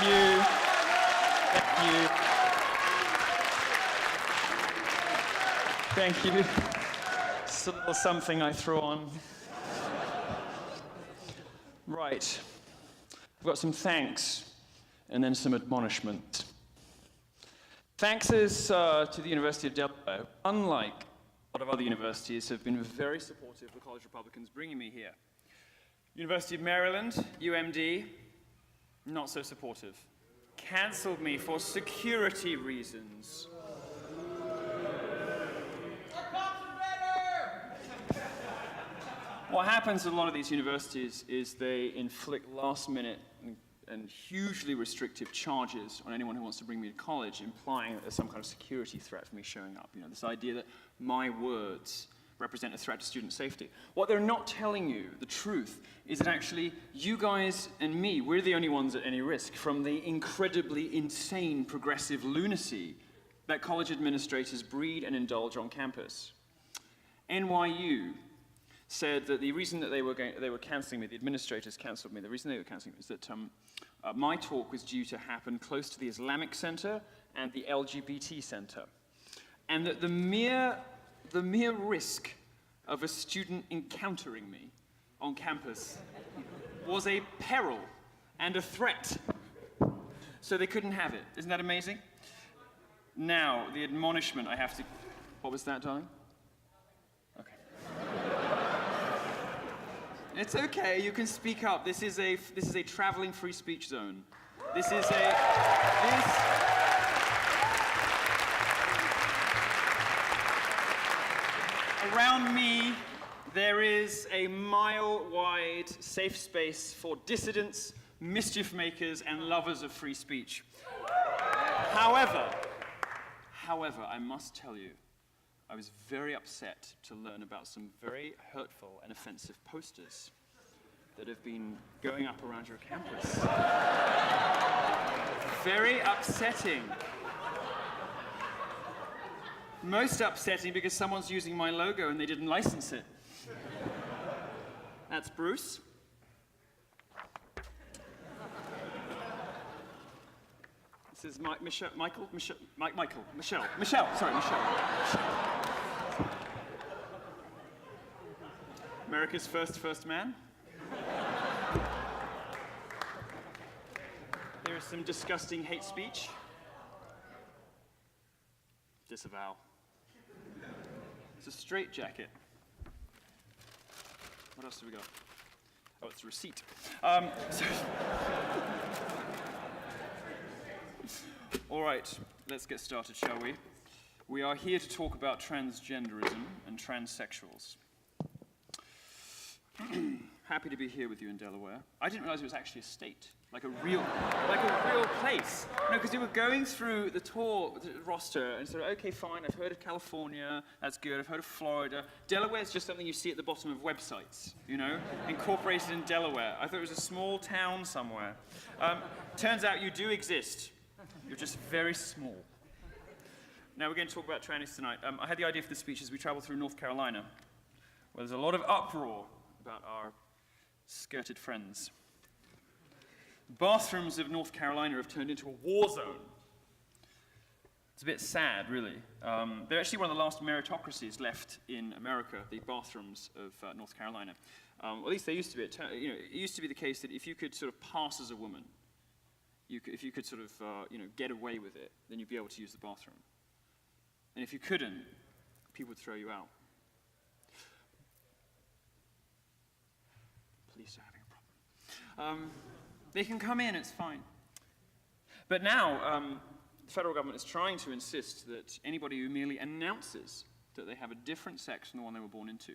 you. Thank you. It's a little something I throw on. Right. I've got some thanks and then some admonishment. Thanks is to the University of Delaware. Unlike a lot of other universities, have been very supportive of the college Republicans bringing me here. University of Maryland, UMD, not so supportive. Cancelled me for security reasons. What happens at a lot of these universities is they inflict last-minute and hugely restrictive charges on anyone who wants to bring me to college, implying that there's some kind of security threat for me showing up. You know, this idea that my words represent a threat to student safety. What they're not telling you, the truth, is that actually you guys and me, we're the only ones at any risk from the incredibly insane progressive lunacy that college administrators breed and indulge on campus. NYU said that the reason that they were cancelling me, the administrators cancelled me, the reason they were cancelling me is that my talk was due to happen close to the Islamic Center and the LGBT Center. And that the mere risk of a student encountering me on campus was a peril and a threat. So they couldn't have it. Isn't that amazing? Now, the admonishment I have to... What was that, darling? Okay. It's okay, you can speak up. This is a traveling free speech zone. Around me, there is a mile-wide safe space for dissidents, mischief makers, and lovers of free speech. However, I must tell you, I was very upset to learn about some very hurtful and offensive posters that have been going up around your campus. Very upsetting. Most upsetting because someone's using my logo and they didn't license it. That's Bruce. This is Michelle. America's first man. There is some disgusting hate speech. Disavow. It's a straitjacket. What else do we got? Oh, it's a receipt. All right, let's get started, shall we? We are here to talk about transgenderism and transsexuals. Happy to be here with you in Delaware. I didn't realize it was actually a state, like a real place. No, because we were going through the tour roster and sort of, okay, fine, I've heard of California, that's good, I've heard of Florida. Delaware's just something you see at the bottom of websites, you know, incorporated in Delaware. I thought it was a small town somewhere. Turns out you do exist. You're just very small. Now we're going to talk about trannies tonight. I had the idea for the speech as we travel through North Carolina, where there's a lot of uproar about our skirted friends. Bathrooms of North Carolina have turned into a war zone. It's a bit sad, really. They're actually one of the last meritocracies left in America, the bathrooms of North Carolina. At least they used to be. It used to be the case that if you could sort of pass as a woman, if you could sort of get away with it, then you'd be able to use the bathroom. And if you couldn't, people would throw you out. Police are having a problem. They can come in, it's fine. But now, the federal government is trying to insist that anybody who merely announces that they have a different sex from the one they were born into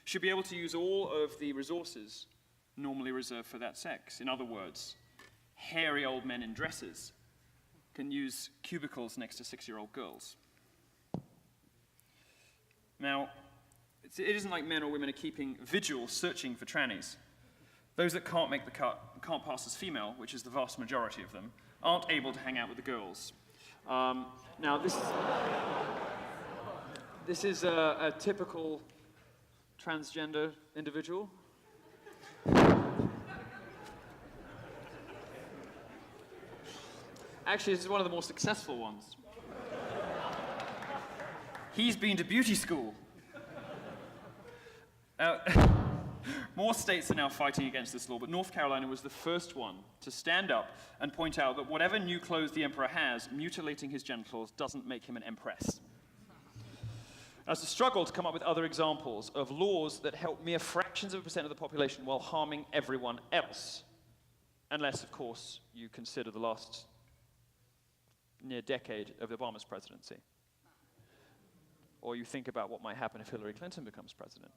should be able to use all of the resources normally reserved for that sex. In other words, hairy old men in dresses can use cubicles next to 6-year-old girls. Now, it isn't like men or women are keeping vigil searching for trannies. Those that can't make the cut, can't pass as female, which is the vast majority of them, aren't able to hang out with the girls. Now, this is a typical transgender individual. Actually, this is one of the more successful ones. He's been to beauty school. More states are now fighting against this law, but North Carolina was the first one to stand up and point out that whatever new clothes the emperor has, mutilating his genitals doesn't make him an empress. As a struggle to come up with other examples of laws that help mere fractions of a percent of the population while harming everyone else. Unless, of course, you consider the last near decade of Obama's presidency. Or you think about what might happen if Hillary Clinton becomes president.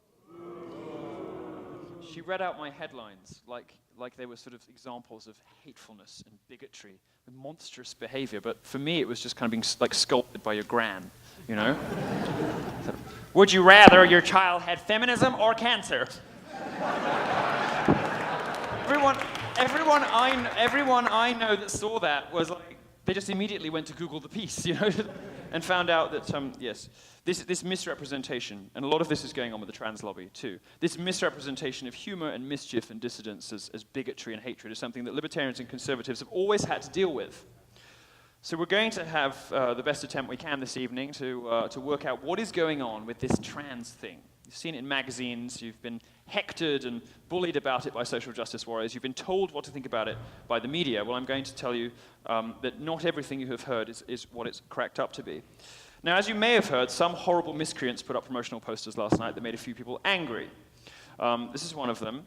She read out my headlines like they were sort of examples of hatefulness and bigotry and monstrous behavior, but for me it was just kind of being like sculpted by your gran, you know? So, would you rather your child had feminism or cancer? Everyone I know that saw that was like, they just immediately went to Google the piece, you know, and found out that, yes, this misrepresentation, and a lot of this is going on with the trans lobby too, this misrepresentation of humor and mischief and dissidence as bigotry and hatred is something that libertarians and conservatives have always had to deal with. So we're going to have the best attempt we can this evening to work out what is going on with this trans thing. You've seen it in magazines, you've been hectored and bullied about it by social justice warriors, you've been told what to think about it by the media. Well, I'm going to tell you that not everything you have heard is what it's cracked up to be. Now, as you may have heard, some horrible miscreants put up promotional posters last night that made a few people angry. This is one of them.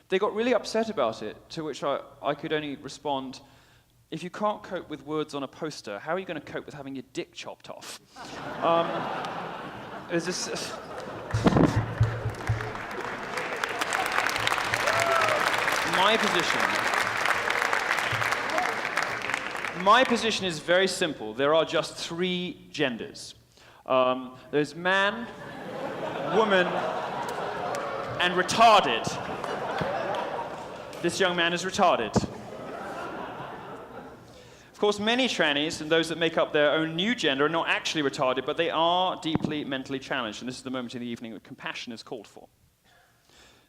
They got really upset about it, to which I could only respond, if you can't cope with words on a poster, how are you going to cope with having your dick chopped off? There's this... My position is very simple. There are just 3 genders. There's man, woman, and retarded. This young man is retarded. Of course, many trannies and those that make up their own new gender are not actually retarded, but they are deeply mentally challenged, and this is the moment in the evening that compassion is called for.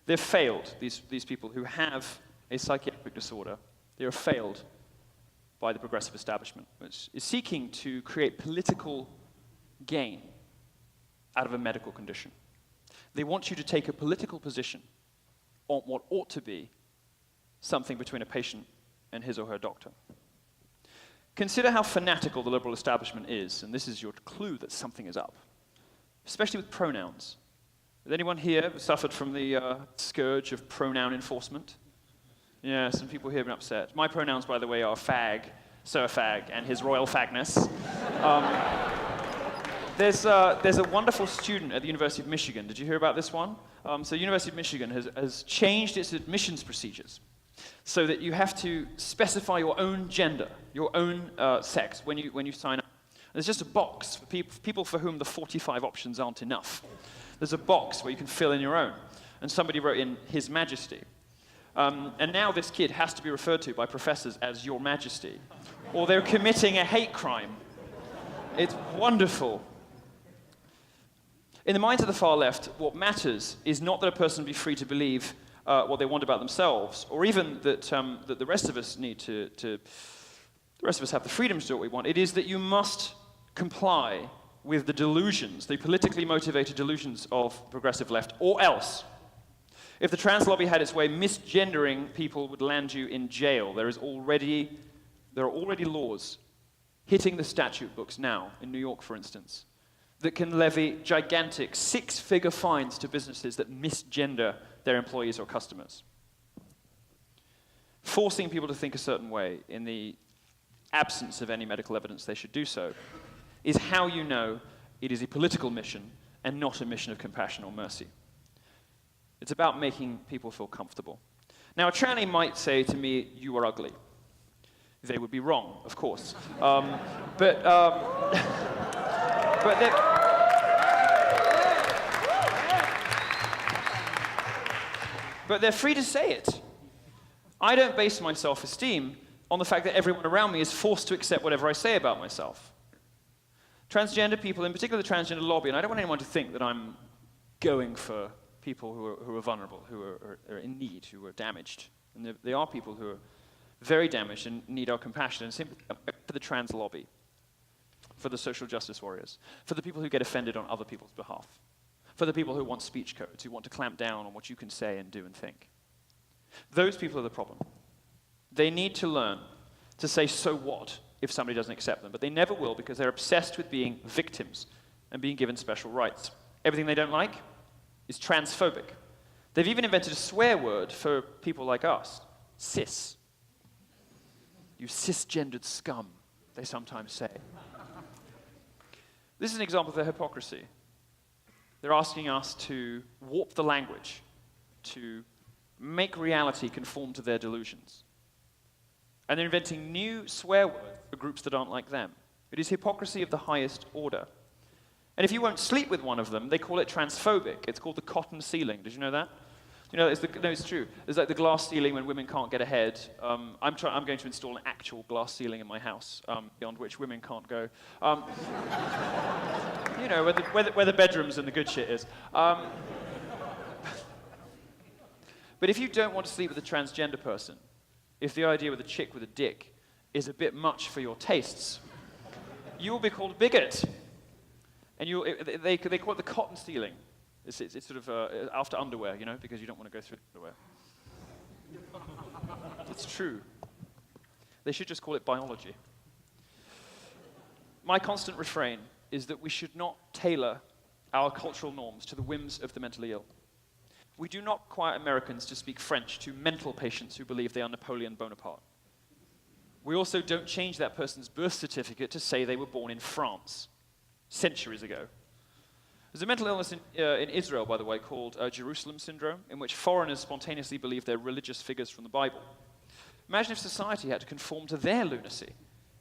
They've failed, these people who have a psychiatric disorder. They are failed by the progressive establishment, which is seeking to create political gain out of a medical condition. They want you to take a political position on what ought to be something between a patient and his or her doctor. Consider how fanatical the liberal establishment is, and this is your clue that something is up, especially with pronouns. Has anyone here suffered from the scourge of pronoun enforcement? Yeah, some people here have been upset. My pronouns, by the way, are fag, Sir Fag, and His Royal Fagness. There's a wonderful student at the University of Michigan. Did you hear about this one? So the University of Michigan has changed its admissions procedures so that you have to specify your own gender, your own sex when you sign up. There's just a box for people for whom the 45 options aren't enough. There's a box where you can fill in your own. And somebody wrote in His Majesty. And now this kid has to be referred to by professors as Your Majesty, or they're committing a hate crime. It's wonderful. In the minds of the far left, what matters is not that a person be free to believe what they want about themselves, or even that the rest of us need the rest of us have the freedom to do what we want. It is that you must comply with the delusions, the politically motivated delusions of progressive left, or else. If the trans lobby had its way, misgendering people would land you in jail. There are already laws hitting the statute books now, in New York, for instance, that can levy gigantic 6-figure fines to businesses that misgender their employees or customers. Forcing people to think a certain way in the absence of any medical evidence they should do so is how you know it is a political mission and not a mission of compassion or mercy. It's about making people feel comfortable. Now, a tranny might say to me, "You are ugly." They would be wrong, of course. But they're free to say it. I don't base my self-esteem on the fact that everyone around me is forced to accept whatever I say about myself. Transgender people, in particular the transgender lobby, and I don't want anyone to think that I'm going for people who are vulnerable, who are in need, who are damaged. And they are people who are very damaged and need our compassion, and simply for the trans lobby, for the social justice warriors, for the people who get offended on other people's behalf, for the people who want speech codes, who want to clamp down on what you can say and do and think. Those people are the problem. They need to learn to say so what if somebody doesn't accept them, but they never will because they're obsessed with being victims and being given special rights. Everything they don't like is transphobic. They've even invented a swear word for people like us, cis. You cisgendered scum, they sometimes say. This is an example of their hypocrisy. They're asking us to warp the language, to make reality conform to their delusions. And they're inventing new swear words for groups that aren't like them. It is hypocrisy of the highest order. And if you won't sleep with one of them, they call it transphobic. It's called the cotton ceiling. Did you know that? You know, it's true. There's like the glass ceiling when women can't get ahead. I'm going to install an actual glass ceiling in my house, beyond which women can't go. You know, where the bedrooms and the good shit is. But if you don't want to sleep with a transgender person, if the idea with a chick with a dick is a bit much for your tastes, you will be called a bigot. And they call it the cotton ceiling. It's sort of after underwear, you know, because you don't want to go through underwear. It's true. They should just call it biology. My constant refrain is that we should not tailor our cultural norms to the whims of the mentally ill. We do not require Americans to speak French to mental patients who believe they are Napoleon Bonaparte. We also don't change that person's birth certificate to say they were born in France centuries ago. There's a mental illness in Israel, by the way, called Jerusalem syndrome, in which foreigners spontaneously believe they're religious figures from the Bible. Imagine if society had to conform to their lunacy.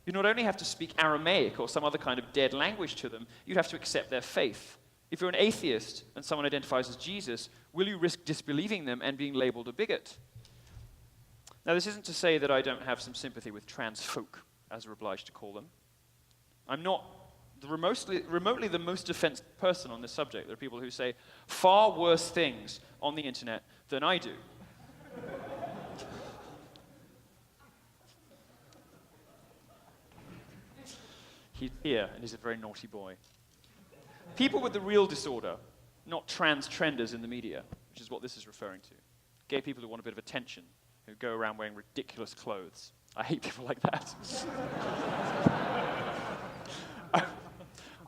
You'd not only have to speak Aramaic or some other kind of dead language to them, you'd have to accept their faith. If you're an atheist and someone identifies as Jesus, will you risk disbelieving them and being labeled a bigot? Now, this isn't to say that I don't have some sympathy with trans folk, as we're obliged to call them. I'm not remotely the most offensive person on this subject. There are people who say far worse things on the internet than I do. He's here, and he's a very naughty boy. People with the real disorder, not trans trenders in the media, which is what this is referring to. Gay people who want a bit of attention, who go around wearing ridiculous clothes. I hate people like that.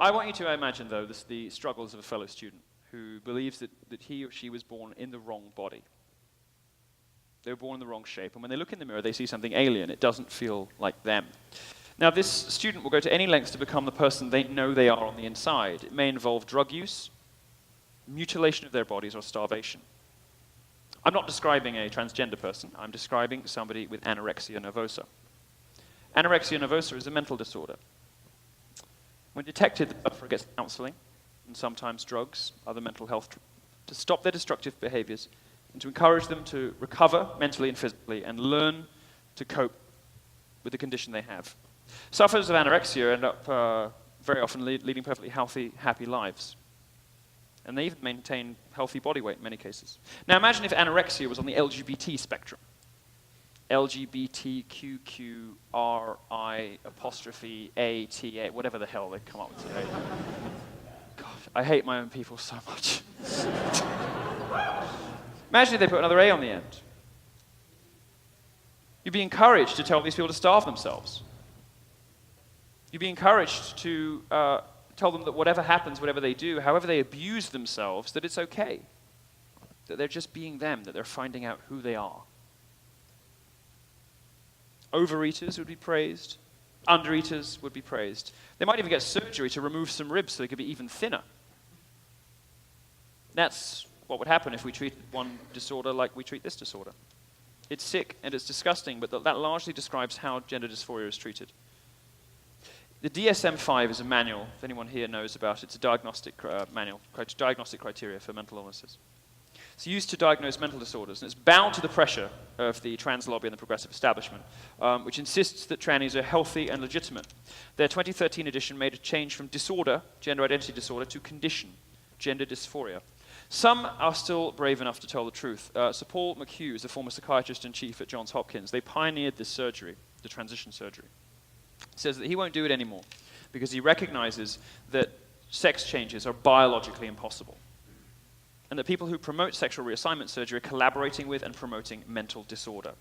I want you to imagine, though, the struggles of a fellow student who believes that he or she was born in the wrong body. They were born in the wrong shape, and when they look in the mirror, they see something alien. It doesn't feel like them. Now, this student will go to any lengths to become the person they know they are on the inside. It may involve drug use, mutilation of their bodies, or starvation. I'm not describing a transgender person. I'm describing somebody with anorexia nervosa. Anorexia nervosa is a mental disorder. When detected, the sufferer gets counseling, and sometimes drugs, other mental health, to stop their destructive behaviors and to encourage them to recover mentally and physically and learn to cope with the condition they have. Sufferers of anorexia end up very often leading perfectly healthy, happy lives. And they even maintain healthy body weight in many cases. Now imagine if anorexia was on the LGBT spectrum. LGBTQQRI''ATA, whatever the hell they come up with today. God, I hate my own people so much. Imagine if they put another A on the end. You'd be encouraged to tell these people to starve themselves. You'd be encouraged to tell them that whatever happens, whatever they do, however they abuse themselves, that it's okay. That they're just being them, that they're finding out who they are. Overeaters would be praised. Undereaters would be praised. They might even get surgery to remove some ribs so they could be even thinner. That's what would happen if we treated one disorder like we treat this disorder. It's sick and it's disgusting, but that largely describes how gender dysphoria is treated. The DSM-5 is a manual, if anyone here knows about it. It's a diagnostic manual, diagnostic criteria for mental illnesses. It's used to diagnose mental disorders, and it's bound to the pressure of the trans lobby and the progressive establishment, which insists that trannies are healthy and legitimate. Their 2013 edition made a change from disorder, gender identity disorder, to condition, gender dysphoria. Some are still brave enough to tell the truth. Sir Paul McHugh is a former psychiatrist-in-chief at Johns Hopkins. They pioneered this surgery, the transition surgery. He says that he won't do it anymore because he recognizes that sex changes are biologically impossible, and that people who promote sexual reassignment surgery are collaborating with and promoting mental disorder.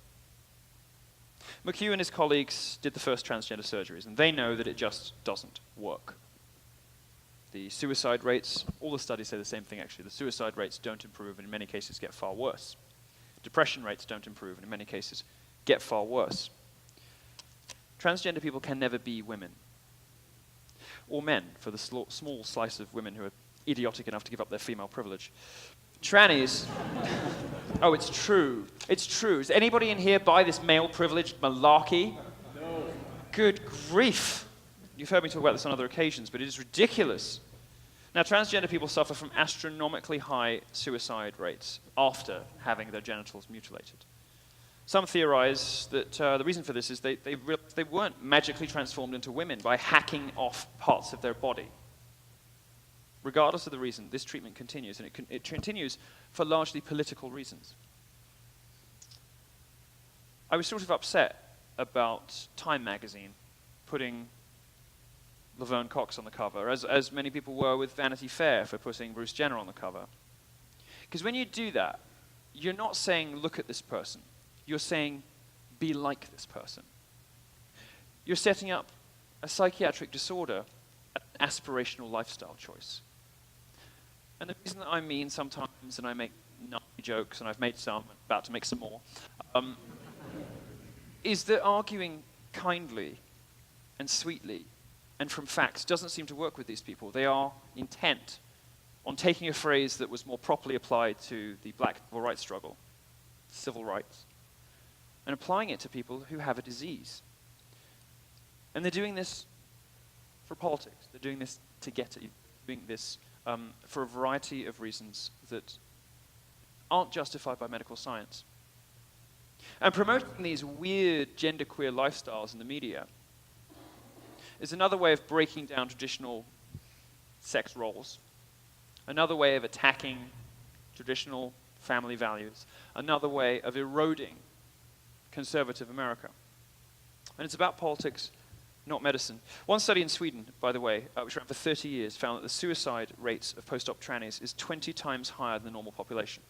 McHugh and his colleagues did the first transgender surgeries, and they know that it just doesn't work. The suicide rates, all the studies say the same thing actually, the suicide rates don't improve and in many cases get far worse. Depression rates don't improve and in many cases get far worse. Transgender people can never be women. Or men, for the small slice of women who are idiotic enough to give up their female privilege. Trannies, oh, it's true. It's true. Does anybody in here buy this male privilege malarkey? No. Good grief. You've heard me talk about this on other occasions, but it is ridiculous. Now, transgender people suffer from astronomically high suicide rates after having their genitals mutilated. Some theorize that the reason for this is they weren't magically transformed into women by hacking off parts of their body. Regardless of the reason, this treatment continues, and it continues for largely political reasons. I was sort of upset about Time magazine putting Laverne Cox on the cover, as many people were with Vanity Fair for putting Bruce Jenner on the cover. Because when you do that, you're not saying, look at this person. You're saying, be like this person. You're setting up a psychiatric disorder, an aspirational lifestyle choice. And the reason that I mean sometimes, and I make naughty jokes, and I've made some, and about to make some more, is that arguing kindly and sweetly and from facts doesn't seem to work with these people. They are intent on taking a phrase that was more properly applied to the black civil rights struggle, civil rights, and applying it to people who have a disease. And they're doing this for politics. They're doing this to get at you. They're doing this for a variety of reasons that aren't justified by medical science. And promoting these weird genderqueer lifestyles in the media is another way of breaking down traditional sex roles, another way of attacking traditional family values, another way of eroding conservative America. And it's about politics, not medicine. One study in Sweden, by the way, which ran for 30 years, found that the suicide rates of post-op trannies is 20 times higher than the normal population.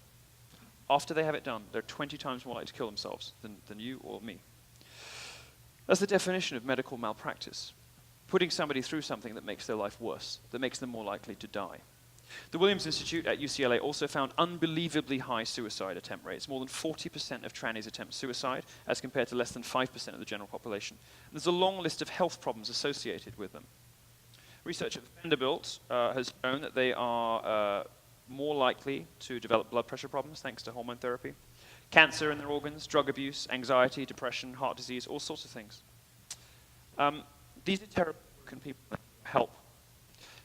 After they have it done, they're 20 times more likely to kill themselves than you or me. That's the definition of medical malpractice. Putting somebody through something that makes their life worse, that makes them more likely to die. The Williams Institute at UCLA also found unbelievably high suicide attempt rates. More than 40% of trannies attempt suicide, as compared to less than 5% of the general population. And there's a long list of health problems associated with them. Research at Vanderbilt has shown that they are more likely to develop blood pressure problems thanks to hormone therapy, cancer in their organs, drug abuse, anxiety, depression, heart disease, all sorts of things. These are terrible people that help.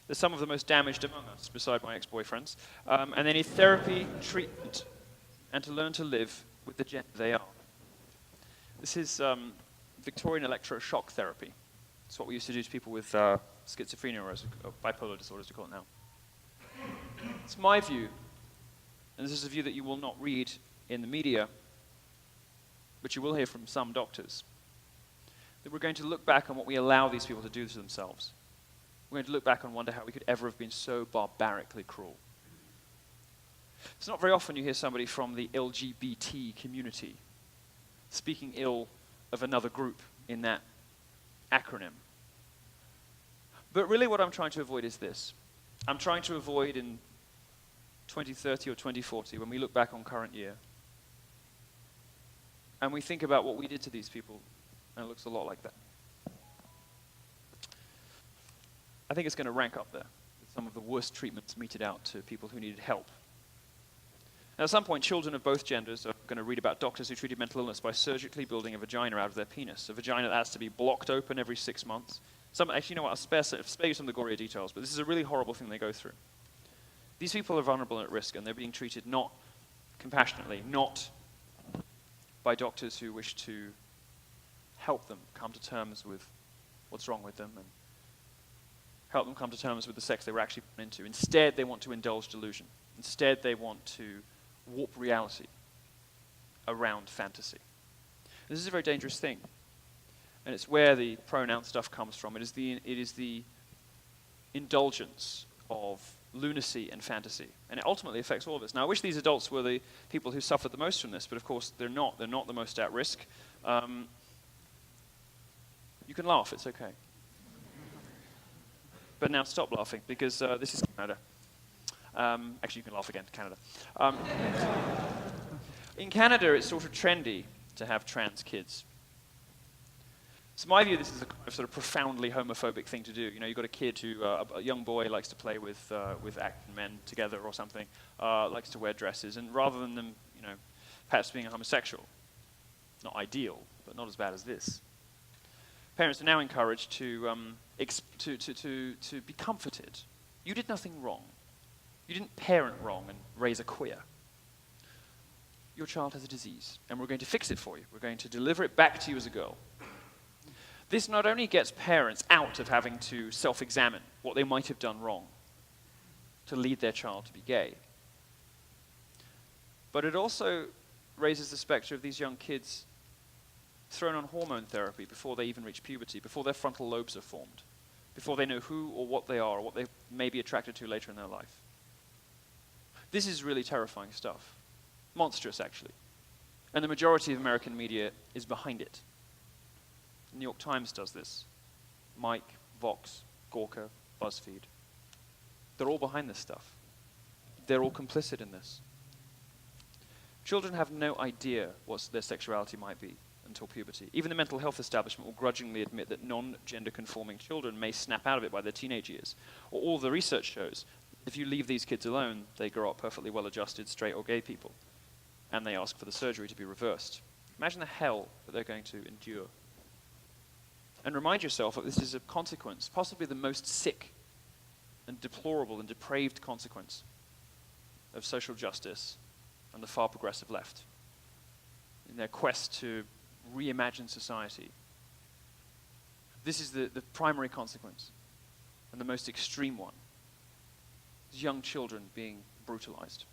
They're some of the most damaged among us, beside my ex-boyfriends. And they need therapy, treatment, and to learn to live with the gender they are. This is Victorian electroshock therapy. It's what we used to do to people with schizophrenia or bipolar disorder, as we call it now. It's my view, and this is a view that you will not read in the media, but you will hear from some doctors, that we're going to look back on what we allow these people to do to themselves. We're going to look back and wonder how we could ever have been so barbarically cruel. It's not very often you hear somebody from the LGBT community speaking ill of another group in that acronym. But really what I'm trying to avoid is this. I'm trying to avoid in 2030 or 2040, when we look back on current year, and we think about what we did to these people, and it looks a lot like that. I think it's going to rank up there with some of the worst treatments meted out to people who needed help. And at some point, children of both genders are going to read about doctors who treated mental illness by surgically building a vagina out of their penis, a vagina that has to be blocked open every 6 months. Actually, you know what, I'll spare you some of the gory details, but this is a really horrible thing they go through. These people are vulnerable and at risk, and they're being treated not compassionately, not by doctors who wish to help them come to terms with what's wrong with them and help them come to terms with the sex they were actually born into. Instead, they want to indulge delusion. Instead, they want to warp reality around fantasy. This is a very dangerous thing, and it's where the pronoun stuff comes from. It is the indulgence of lunacy and fantasy, and it ultimately affects all of us. Now, I wish these adults were the people who suffered the most from this, but of course they're not. They're not the most at risk. You can laugh, it's okay. But now stop laughing, because this is Canada. Actually, you can laugh again, Canada. In Canada, it's sort of trendy to have trans kids. So my view, this is a kind of sort of profoundly homophobic thing to do. You know, you've got a kid who, a young boy likes to play with acting men together or something, likes to wear dresses, and rather than them, you know, perhaps being a homosexual, not ideal, but not as bad as this, parents are now encouraged to be comforted. You did nothing wrong. You didn't parent wrong and raise a queer. Your child has a disease, and we're going to fix it for you. We're going to deliver it back to you as a girl. This not only gets parents out of having to self-examine what they might have done wrong to lead their child to be gay, but it also raises the specter of these young kids thrown on hormone therapy before they even reach puberty, before their frontal lobes are formed, before they know who or what they are or what they may be attracted to later in their life. This is really terrifying stuff. Monstrous, actually. And the majority of American media is behind it. The New York Times does this. Mike, Vox, Gawker, BuzzFeed. They're all behind this stuff. They're all complicit in this. Children have no idea what their sexuality might be until puberty. Even the mental health establishment will grudgingly admit that non-gender conforming children may snap out of it by their teenage years. Or all the research shows, if you leave these kids alone, they grow up perfectly well-adjusted straight or gay people. And they ask for the surgery to be reversed. Imagine the hell that they're going to endure. And remind yourself that this is a consequence, possibly the most sick and deplorable and depraved consequence of social justice and the far progressive left in their quest to reimagine society. This is the primary consequence and the most extreme one. Young children being brutalized.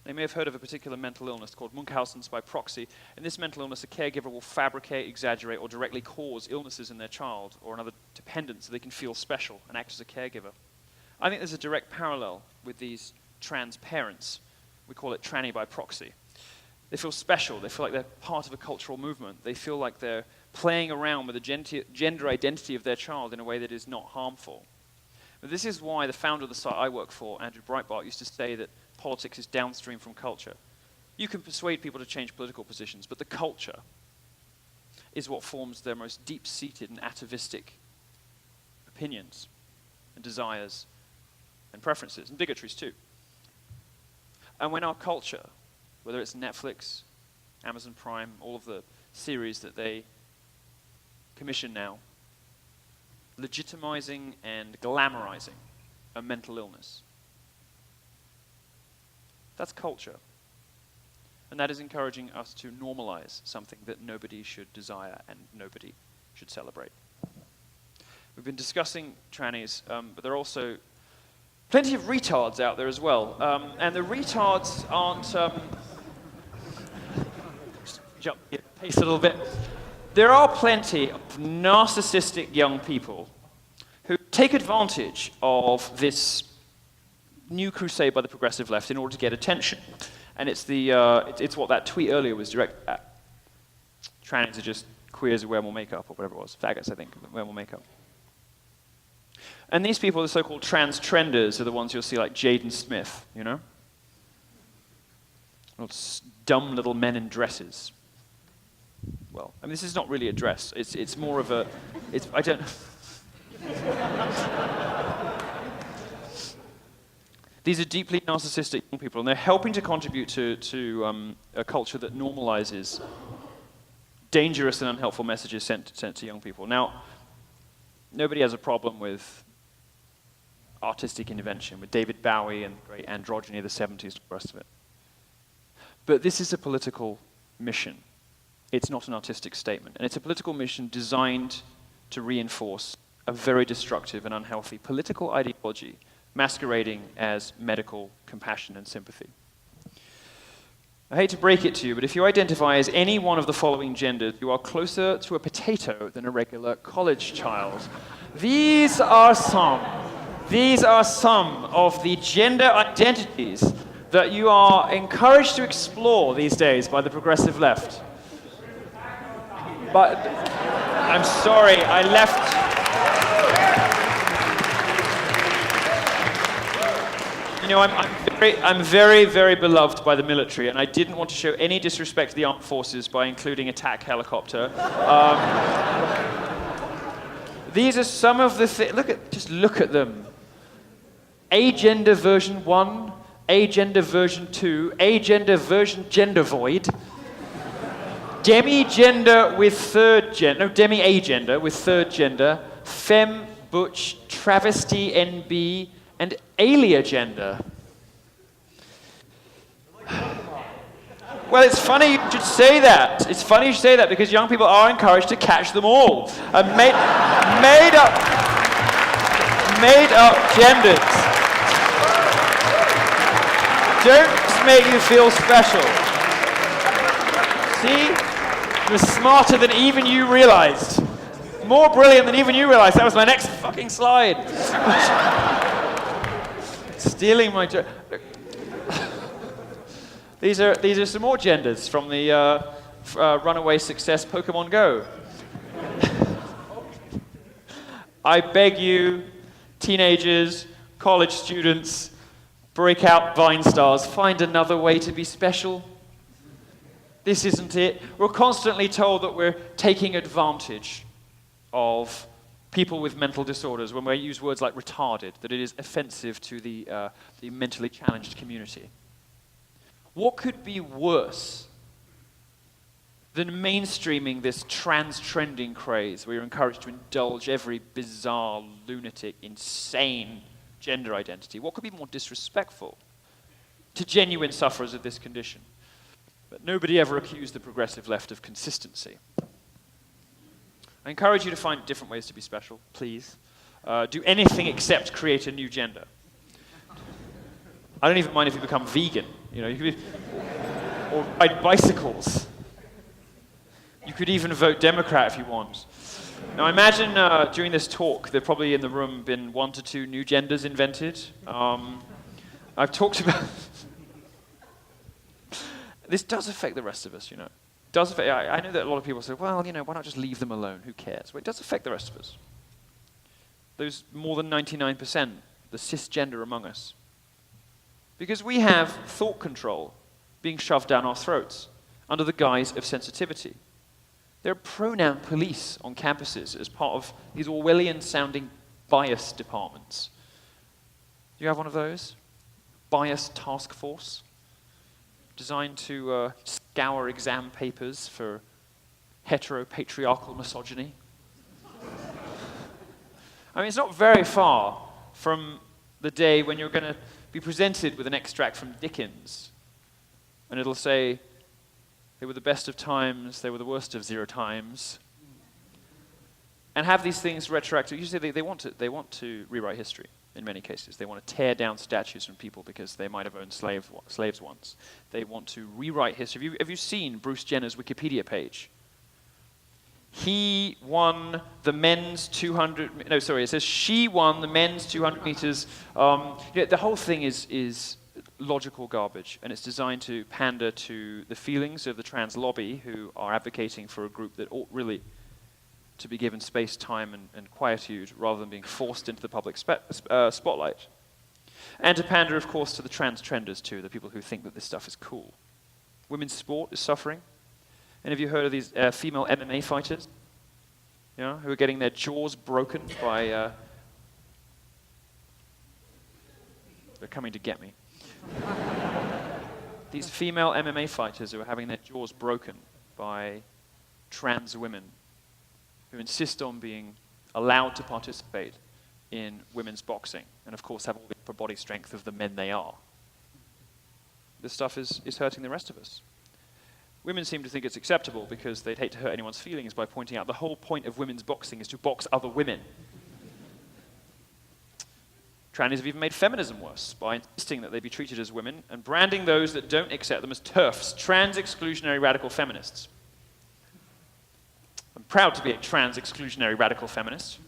They may have heard of a particular mental illness called Munchausen's by proxy. In this mental illness, a caregiver will fabricate, exaggerate, or directly cause illnesses in their child or another dependent so they can feel special and act as a caregiver. I think there's a direct parallel with these trans parents. We call it tranny by proxy. They feel special. They feel like they're part of a cultural movement. They feel like they're playing around with the gender identity of their child in a way that is not harmful. But this is why the founder of the site I work for, Andrew Breitbart, used to say that politics is downstream from culture. You can persuade people to change political positions, but the culture is what forms their most deep-seated and atavistic opinions and desires and preferences, and bigotries too. And when our culture, whether it's Netflix, Amazon Prime, all of the series that they commission now, legitimizing and glamorizing a mental illness, that's culture. And that is encouraging us to normalize something that nobody should desire and nobody should celebrate. We've been discussing trannies, but there are also plenty of retards out there as well. And the retards aren't... jump your pace a little bit. There are plenty of narcissistic young people who take advantage of this new crusade by the progressive left in order to get attention. And it's it's what that tweet earlier was directed at. Trannies are just queers who wear more makeup, or whatever it was. Faggots, I think, wear more makeup. And these people, the so-called trans trenders, are the ones you'll see like Jaden Smith, you know? Dumb little men in dresses. Well, I mean, this is not really a dress. It's more of a... I don't... These are deeply narcissistic young people, and they're helping to contribute to a culture that normalizes dangerous and unhelpful messages sent to young people. Now, nobody has a problem with artistic intervention, with David Bowie and great androgyny of the 70s and the rest of it. But this is a political mission. It's not an artistic statement. And it's a political mission designed to reinforce a very destructive and unhealthy political ideology masquerading as medical compassion and sympathy. I hate to break it to you, but if you identify as any one of the following genders, you are closer to a potato than a regular college child. These are some of the gender identities that you are encouraged to explore these days by the progressive left. But I'm sorry, I left. You know, I'm very, very beloved by the military, and I didn't want to show any disrespect to the armed forces by including attack helicopter. These are some of the things. Just look at them. Agender version 1, agender version 2, agender version gender void, demi-agender with third gender, femme, butch, travesty, NB, and aliagender. Well, it's funny you should say that. It's funny you should say that because young people are encouraged to catch them all. Made up genders don't just make you feel special. See? You're smarter than even you realized. More brilliant than even you realized. That was my next fucking slide. Stealing my joke. These are some more genders from the runaway success Pokemon Go. I beg you, teenagers, college students, breakout Vine stars, find another way to be special. This isn't it. We're constantly told that we're taking advantage of people with mental disorders when we use words like retarded, that it is offensive to the mentally challenged community. What could be worse than mainstreaming this trans-trending craze where you're encouraged to indulge every bizarre, lunatic, insane gender identity? What could be more disrespectful to genuine sufferers of this condition? But nobody ever accused the progressive left of consistency. I encourage you to find different ways to be special, please. Do anything except create a new gender. I don't even mind if you become vegan. You know, you could or ride bicycles. You could even vote Democrat if you want. Now, I imagine during this talk, there probably in the room been 1 to 2 new genders invented. I've talked about... This does affect the rest of us, you know. Does affect, I know that a lot of people say, well, you know, why not just leave them alone? Who cares? Well, it does affect the rest of us. Those more than 99%, the cisgender among us. Because we have thought control being shoved down our throats under the guise of sensitivity. There are pronoun police on campuses as part of these Orwellian-sounding bias departments. Do you have one of those? Bias task force? Designed to scour exam papers for heteropatriarchal misogyny. I mean, it's not very far from the day when you're going to be presented with an extract from Dickens, and it'll say, they were the best of times, they were the worst of 0 times, and have these things retroactive. Usually they want to rewrite history. In many cases, they want to tear down statues from people because they might have owned slaves once. They want to rewrite history. Have you seen Bruce Jenner's Wikipedia page? He won the men's 200... No, sorry, it says she won the men's 200 meters. The whole thing is logical garbage, and it's designed to pander to the feelings of the trans lobby who are advocating for a group that ought really to be given space, time, and quietude rather than being forced into the public spotlight. And to pander, of course, to the trans trenders too, the people who think that this stuff is cool. Women's sport is suffering. And have you heard of these female MMA fighters? You know, who are getting their jaws broken by... They're coming to get me. These female MMA fighters who are having their jaws broken by trans women who insist on being allowed to participate in women's boxing, and of course have all the upper body strength of the men they are. This stuff is hurting the rest of us. Women seem to think it's acceptable because they'd hate to hurt anyone's feelings by pointing out the whole point of women's boxing is to box other women. Trannies have even made feminism worse by insisting that they be treated as women and branding those that don't accept them as TERFs, trans-exclusionary radical feminists. I'm proud to be a trans-exclusionary radical feminist.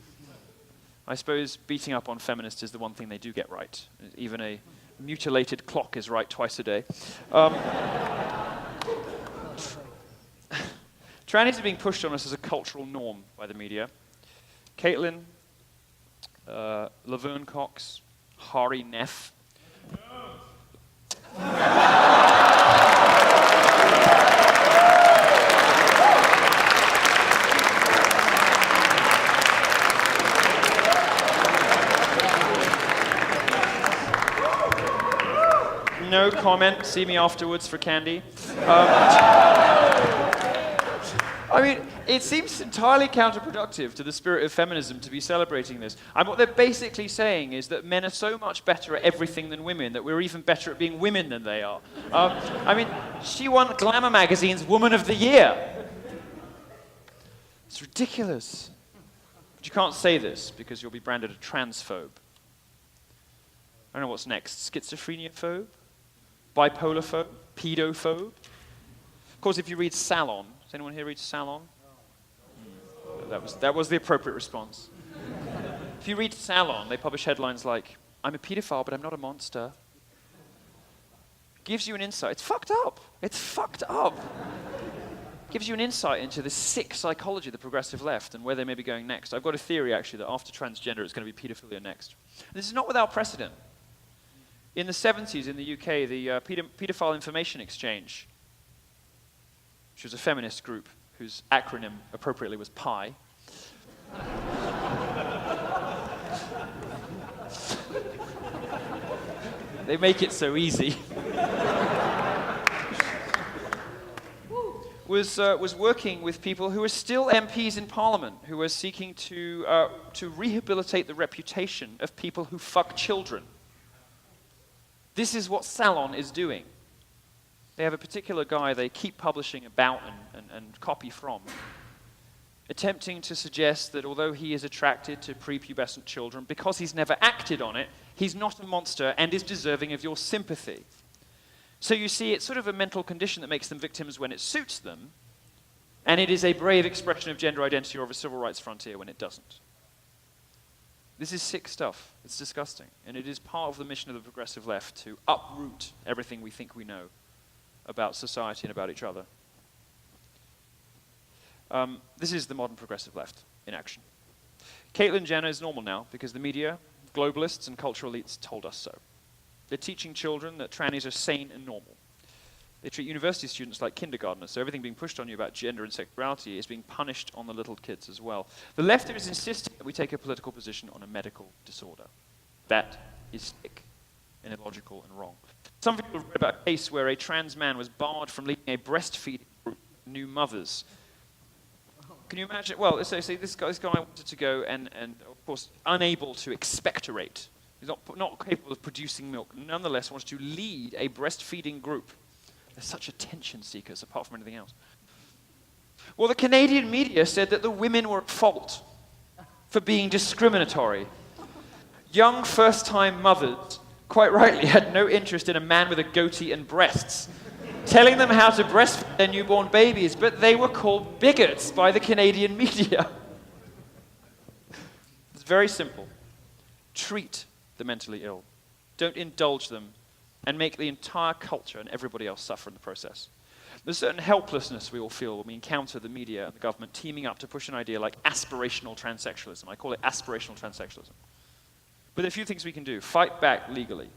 I suppose beating up on feminists is the one thing they do get right. Even a mutilated clock is right twice a day. Trannies are being pushed on us as a cultural norm by the media. Caitlin, Laverne Cox, Hari Neff. No comment. See me afterwards for candy. I mean, it seems entirely counterproductive to the spirit of feminism to be celebrating this. And what they're basically saying is that men are so much better at everything than women that we're even better at being women than they are. I mean, she won Glamour magazine's Woman of the Year. It's ridiculous. But you can't say this because you'll be branded a transphobe. I don't know what's next. Schizophrenia-phobe? Bipolar-phobe? Pedophobe? Of course, if you read Salon, does anyone here read Salon? That was the appropriate response. If you read Salon, they publish headlines like, "I'm a pedophile, but I'm not a monster." Gives you an insight. It's fucked up. It's fucked up. Gives you an insight into the sick psychology of the progressive left and where they may be going next. I've got a theory, actually, that after transgender, it's going to be pedophilia next. This is not without precedent. In the 70s in the UK, the Pedophile Information Exchange, which was a feminist group whose acronym appropriately was PI. They make it so easy. was working with people who are still MPs in Parliament, who are seeking to rehabilitate the reputation of people who fuck children. This is what Salon is doing. They have a particular guy they keep publishing about and copy from, attempting to suggest that although he is attracted to prepubescent children, because he's never acted on it, he's not a monster and is deserving of your sympathy. So you see, it's sort of a mental condition that makes them victims when it suits them, and it is a brave expression of gender identity or of a civil rights frontier when it doesn't. This is sick stuff. It's disgusting. And it is part of the mission of the progressive left to uproot everything we think we know about society and about each other. This is the modern progressive left in action. Caitlyn Jenner is normal now because the media, globalists, and cultural elites told us so. They're teaching children that trannies are sane and normal. They treat university students like kindergartners, so everything being pushed on you about gender and sexuality is being punished on the little kids as well. The left is insisting that we take a political position on a medical disorder. That is sick and illogical and wrong. Some people have read about a case where a trans man was barred from leading a breastfeeding group of new mothers. Can you imagine? Well, so this guy wanted to go and of course, unable to expectorate. He's not capable of producing milk. Nonetheless, wants to lead a breastfeeding group. They're such attention seekers, apart from anything else. Well, the Canadian media said that the women were at fault for being discriminatory. Young first-time mothers, quite rightly, had no interest in a man with a goatee and breasts, telling them how to breastfeed their newborn babies, but they were called bigots by the Canadian media. It's very simple. Treat the mentally ill. Don't indulge them and make the entire culture and everybody else suffer in the process. There's a certain helplessness we all feel when we encounter the media and the government teaming up to push an idea like aspirational transsexualism. I call it aspirational transsexualism. But there are a few things we can do. Fight back legally.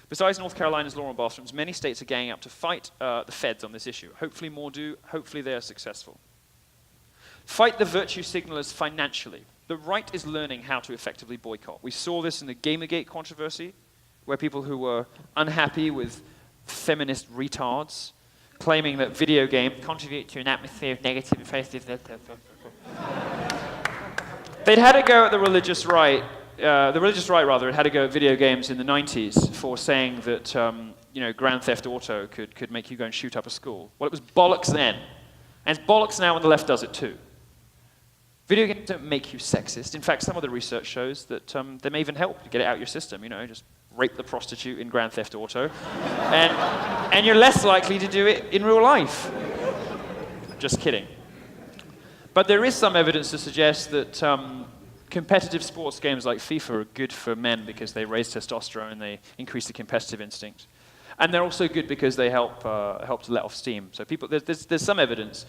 Besides North Carolina's law on bathrooms, many states are ganging up to fight the feds on this issue. Hopefully more do. Hopefully they are successful. Fight the virtue signalers financially. The right is learning how to effectively boycott. We saw this in the Gamergate controversy, where people who were unhappy with feminist retards, claiming that video games contribute to an atmosphere of negative and offensive. They'd had a go at the religious right. The religious right, rather, had a go at video games in the 90s for saying that Grand Theft Auto could make you go and shoot up a school. Well, it was bollocks then, and it's bollocks now when the left does it too. Video games don't make you sexist. In fact, some of the research shows that they may even help to get it out of your system. Just rape the prostitute in Grand Theft Auto, and you're less likely to do it in real life. Just kidding. But there is some evidence to suggest that competitive sports games like FIFA are good for men because they raise testosterone and they increase the competitive instinct. And they're also good because they help to let off steam. So there's some evidence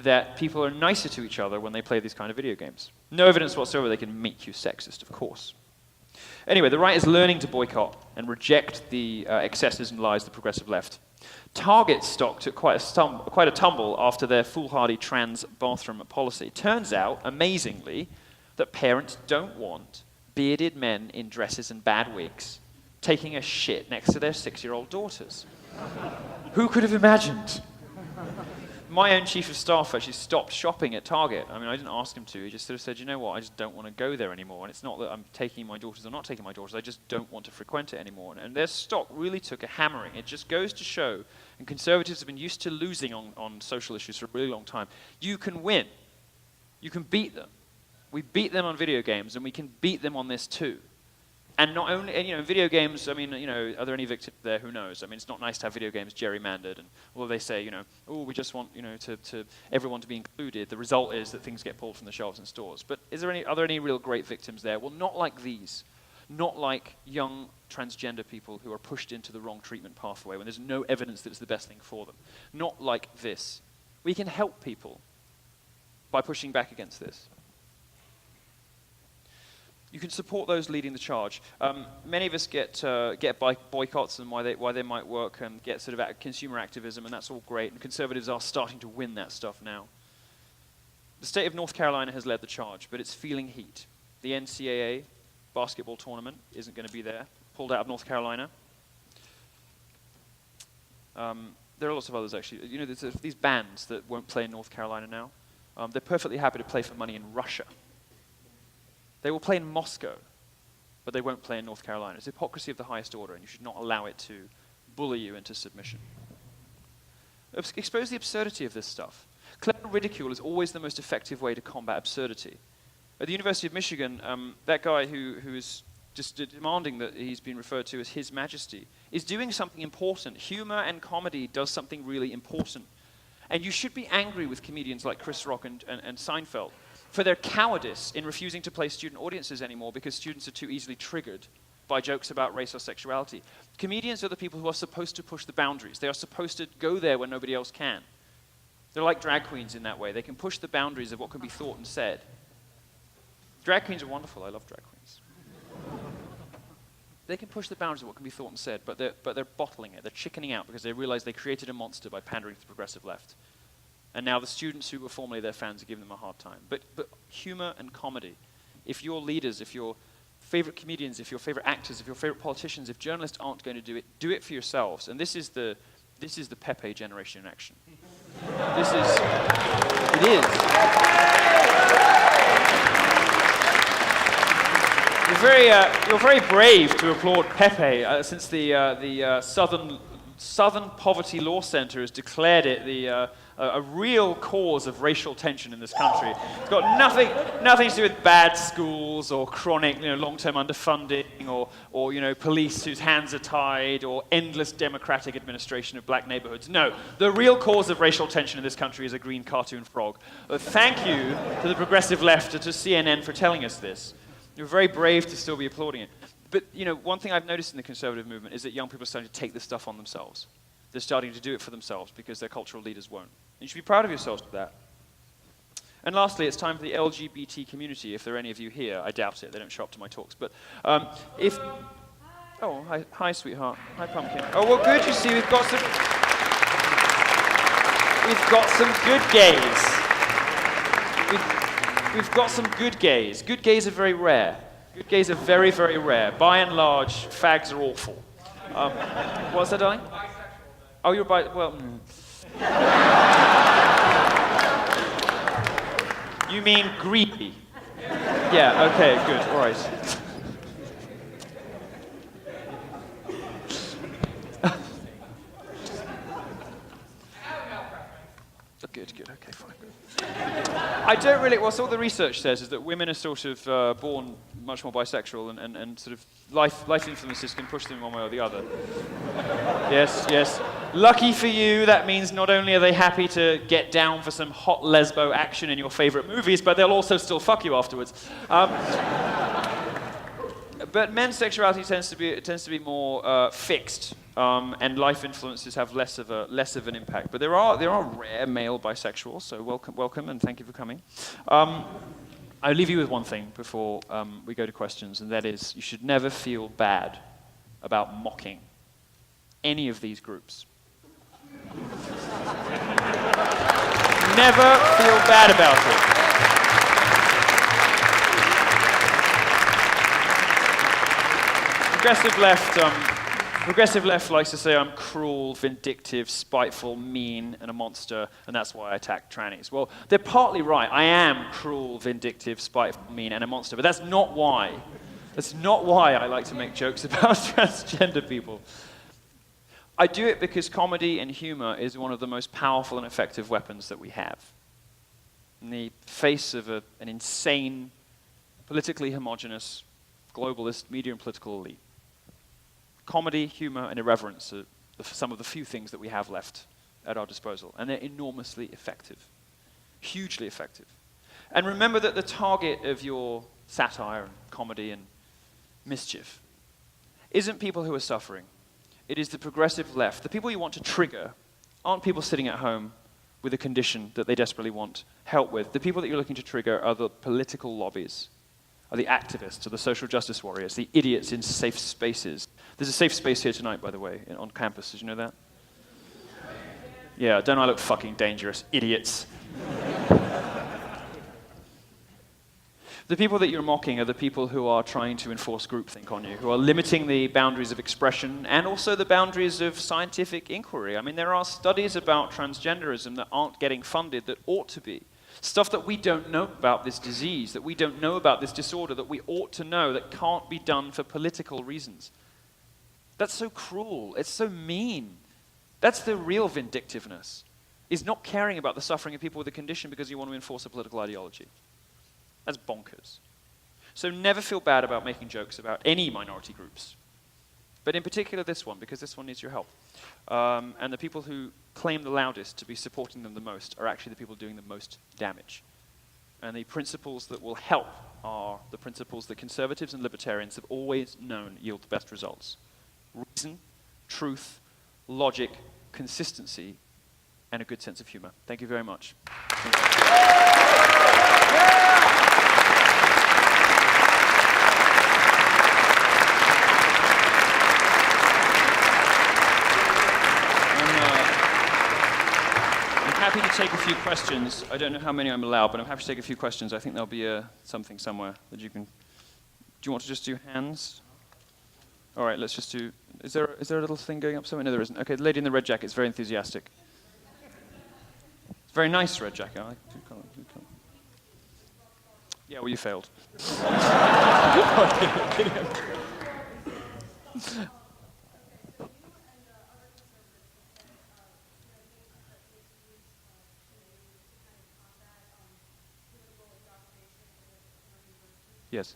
that people are nicer to each other when they play these kind of video games. No evidence whatsoever they can make you sexist, of course. Anyway, the right is learning to boycott and reject the excesses and lies of the progressive left. Target stock took quite a tumble after their foolhardy trans bathroom policy. Turns out, amazingly, that parents don't want bearded men in dresses and bad wigs taking a shit next to their 6-year-old daughters. Who could have imagined? My own chief of staff actually stopped shopping at Target. I didn't ask him to. He just sort of said, you know what, I just don't want to go there anymore. And it's not that I'm taking my daughters or not taking my daughters. I just don't want to frequent it anymore. And their stock really took a hammering. It just goes to show, and conservatives have been used to losing on social issues for a really long time, you can win. You can beat them. We beat them on video games, and we can beat them on this too. And not only, video games, are there any victims there? Who knows? It's not nice to have video games gerrymandered, and although they say, we just want, to everyone to be included, the result is that things get pulled from the shelves in stores. But are there any real great victims there? Well, not like these. Not like young transgender people who are pushed into the wrong treatment pathway when there's no evidence that it's the best thing for them. Not like this. We can help people by pushing back against this. You can support those leading the charge. Many of us get boycotts and why they might work and get sort of consumer activism, and that's all great. And conservatives are starting to win that stuff now. The state of North Carolina has led the charge, but it's feeling heat. The NCAA basketball tournament isn't going to be there. Pulled out of North Carolina. There are lots of others actually. There's these bands that won't play in North Carolina now. They're perfectly happy to play for money in Russia. They will play in Moscow, but they won't play in North Carolina. It's hypocrisy of the highest order, and you should not allow it to bully you into submission. Expose the absurdity of this stuff. Clever ridicule is always the most effective way to combat absurdity. At the University of Michigan, that guy who is just demanding that he's been referred to as His Majesty is doing something important. Humor and comedy does something really important. And you should be angry with comedians like Chris Rock and Seinfeld for their cowardice in refusing to play student audiences anymore because students are too easily triggered by jokes about race or sexuality. Comedians are the people who are supposed to push the boundaries. They are supposed to go there when nobody else can. They're like drag queens in that way. They can push the boundaries of what can be thought and said. Drag queens are wonderful. I love drag queens. They can push the boundaries of what can be thought and said, but they're bottling it. They're chickening out because they realize they created a monster by pandering to the progressive left. And now the students who were formerly their fans are giving them a hard time. But humor and comedy, if your leaders, if your favorite comedians, if your favorite actors, if your favorite politicians, if journalists aren't going to do it for yourselves. And this is the Pepe generation in action. It is. You're very brave to applaud Pepe since the Southern Poverty Law Center has declared it a real cause of racial tension in this country. It's got nothing to do with bad schools or chronic, long-term underfunding or police whose hands are tied or endless democratic administration of black neighborhoods. No, the real cause of racial tension in this country is a green cartoon frog. Thank you to the progressive left and to CNN for telling us this. You're very brave to still be applauding it. But, one thing I've noticed in the conservative movement is that young people are starting to take this stuff on themselves. They're starting to do it for themselves because their cultural leaders won't. And you should be proud of yourselves for that. And lastly, it's time for the LGBT community. If there are any of you here, I doubt it. They don't show up to my talks. But if... Oh, hi, sweetheart. Hi, pumpkin. Oh, well, good. You see, we've got some good gays. We've got some good gays. Good gays are very rare. Good gays are very, very rare. By and large, fags are awful. What's that, darling? Oh, you're well... You mean greedy? Yeah, okay, good, all right. Good, okay, fine. I don't really, well, so all the research says is that women are sort of born much more bisexual and sort of life influences can push them one way or the other. Yes. Lucky for you, that means not only are they happy to get down for some hot lesbo action in your favorite movies, but they'll also still fuck you afterwards. But men's sexuality tends to be more fixed, and life influences have less of an impact. But there are rare male bisexuals, so welcome, and thank you for coming. I'll leave you with one thing before we go to questions, and that is you should never feel bad about mocking any of these groups. Never feel bad about it. Progressive left likes to say I'm cruel, vindictive, spiteful, mean, and a monster, and that's why I attack trannies. Well, they're partly right. I am cruel, vindictive, spiteful, mean, and a monster, but that's not why. That's not why I like to make jokes about transgender people. I do it because comedy and humor is one of the most powerful and effective weapons that we have. In the face of an insane, politically homogenous, globalist media and political elite, comedy, humor, and irreverence are some of the few things that we have left at our disposal, and they're enormously effective, hugely effective. And remember that the target of your satire and comedy and mischief isn't people who are suffering. It is the progressive left. The people you want to trigger aren't people sitting at home with a condition that they desperately want help with. The people that you're looking to trigger are the political lobbies, are the activists, are the social justice warriors, the idiots in safe spaces. There's a safe space here tonight, by the way, on campus. Did you know that? Yeah, don't I look fucking dangerous? Idiots. The people that you're mocking are the people who are trying to enforce groupthink on you, who are limiting the boundaries of expression and also the boundaries of scientific inquiry. I mean, there are studies about transgenderism that aren't getting funded that ought to be. Stuff that we don't know about this disease, that we don't know about this disorder, that we ought to know, that can't be done for political reasons. That's so cruel. It's so mean. That's the real vindictiveness, is not caring about the suffering of people with a condition because you want to enforce a political ideology. That's bonkers. So never feel bad about making jokes about any minority groups, but in particular this one, because this one needs your help. And the people who claim the loudest to be supporting them the most are actually the people doing the most damage. And the principles that will help are the principles that conservatives and libertarians have always known yield the best results. Reason, truth, logic, consistency, and a good sense of humor. Thank you very much. I'm happy to take a few questions. I don't know how many I'm allowed, but I'm happy to take a few questions. I think there'll be something somewhere that you can... Do you want to just do hands? All right, let's just do... Is there a little thing going up somewhere? No, there isn't. Okay, the lady in the red jacket is very enthusiastic. It's a very nice red jacket. I like it. Yeah, well, you failed. Yes.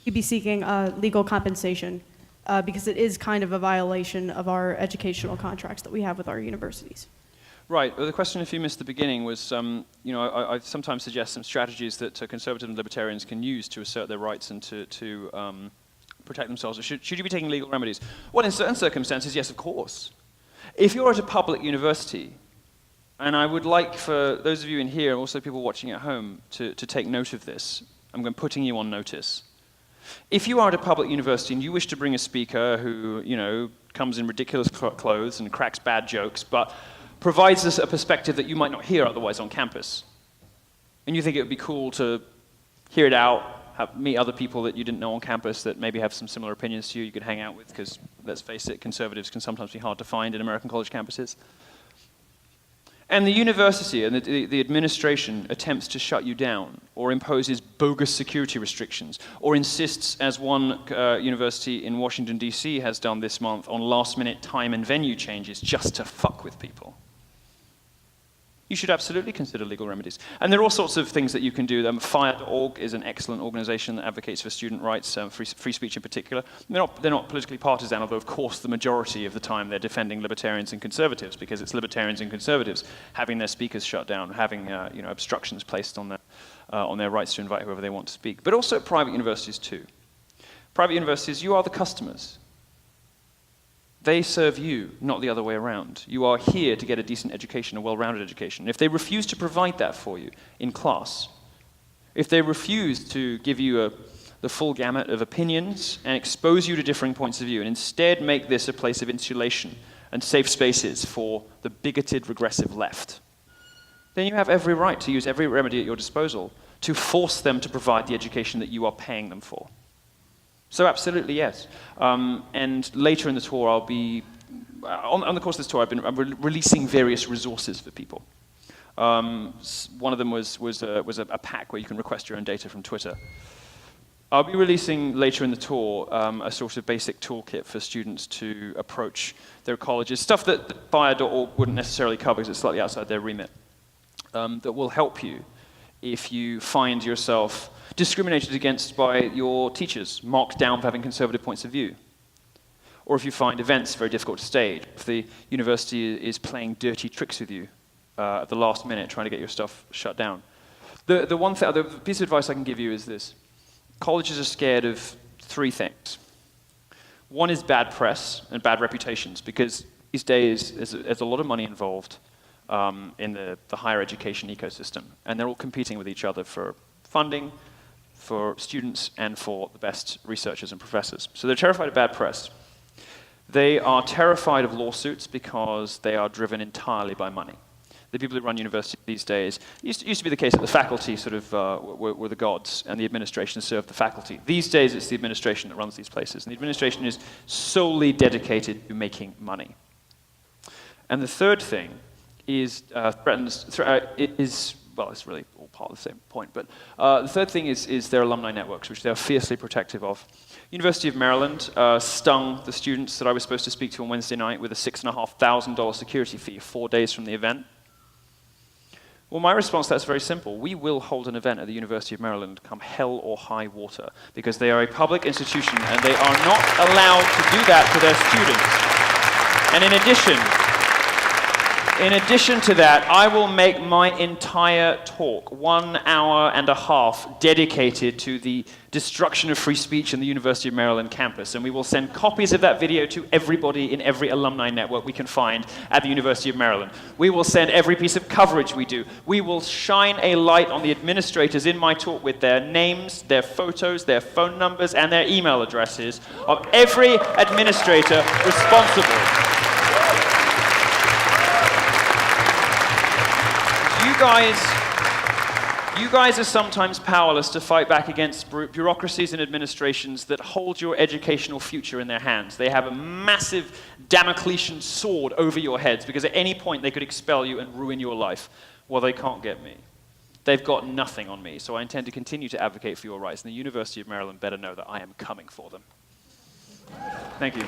We'd be seeking legal compensation because it is kind of a violation of our educational contracts that we have with our universities. Right. Well, the question, if you missed the beginning, was, I sometimes suggest some strategies that conservatives and libertarians can use to assert their rights and to protect themselves. Should you be taking legal remedies? Well, in certain circumstances, yes, of course. If you're at a public university, and I would like for those of you in here, and also people watching at home, to take note of this. I'm putting you on notice. If you are at a public university and you wish to bring a speaker who, comes in ridiculous clothes and cracks bad jokes, but provides us a perspective that you might not hear otherwise on campus, and you think it would be cool to hear it out, meet other people that you didn't know on campus that maybe have some similar opinions to you could hang out with, because let's face it, conservatives can sometimes be hard to find in American college campuses. And the university and the administration attempts to shut you down, or imposes bogus security restrictions, or insists, as one university in Washington, D.C. has done this month, on last-minute time and venue changes just to fuck with people. You should absolutely consider legal remedies. And there are all sorts of things that you can do. FIRE.org is an excellent organization that advocates for student rights, free speech in particular. They're not politically partisan, although of course the majority of the time they're defending libertarians and conservatives, because it's libertarians and conservatives having their speakers shut down, having obstructions placed on their rights to invite whoever they want to speak. But also private universities too. Private universities, you are the customers. They serve you, not the other way around. You are here to get a decent education, a well-rounded education. If they refuse to provide that for you in class, if they refuse to give you the full gamut of opinions and expose you to differing points of view, and instead make this a place of insulation and safe spaces for the bigoted, regressive left, then you have every right to use every remedy at your disposal to force them to provide the education that you are paying them for. So absolutely, yes. And later in the tour, I'll be, on the course of this tour, I'm releasing various resources for people. One of them was a pack where you can request your own data from Twitter. I'll be releasing later in the tour a sort of basic toolkit for students to approach their colleges, stuff that FIRE.org wouldn't necessarily cover because it's slightly outside their remit, that will help you if you find yourself discriminated against by your teachers, marked down for having conservative points of view. Or if you find events very difficult to stage, if the university is playing dirty tricks with you at the last minute, trying to get your stuff shut down. The piece of advice I can give you is this. Colleges are scared of three things. One is bad press and bad reputations, because these days there's a lot of money involved in the higher education ecosystem, and they're all competing with each other for funding, for students, and for the best researchers and professors. So they're terrified of bad press. They are terrified of lawsuits because they are driven entirely by money. The people who run universities these days, it used to be the case that the faculty sort of were the gods, and the administration served the faculty. These days it's the administration that runs these places, and the administration is solely dedicated to making money. And the third thing is well, it's really all part of the same point, but the third thing is their alumni networks, which they're fiercely protective of. University of Maryland stung the students that I was supposed to speak to on Wednesday night with a $6,500 security fee 4 days from the event. Well, my response to that is very simple. We will hold an event at the University of Maryland come hell or high water, because they are a public institution and they are not allowed to do that to their students. And in addition to that, I will make my entire talk 1 hour and a half dedicated to the destruction of free speech in the University of Maryland campus. And we will send copies of that video to everybody in every alumni network we can find at the University of Maryland. We will send every piece of coverage we do. We will shine a light on the administrators in my talk with their names, their photos, their phone numbers, and their email addresses of every administrator responsible. You guys are sometimes powerless to fight back against bureaucracies and administrations that hold your educational future in their hands. They have a massive Damocletian sword over your heads, because at any point they could expel you and ruin your life. Well, they can't get me. They've got nothing on me, so I intend to continue to advocate for your rights, and the University of Maryland better know that I am coming for them. Thank you.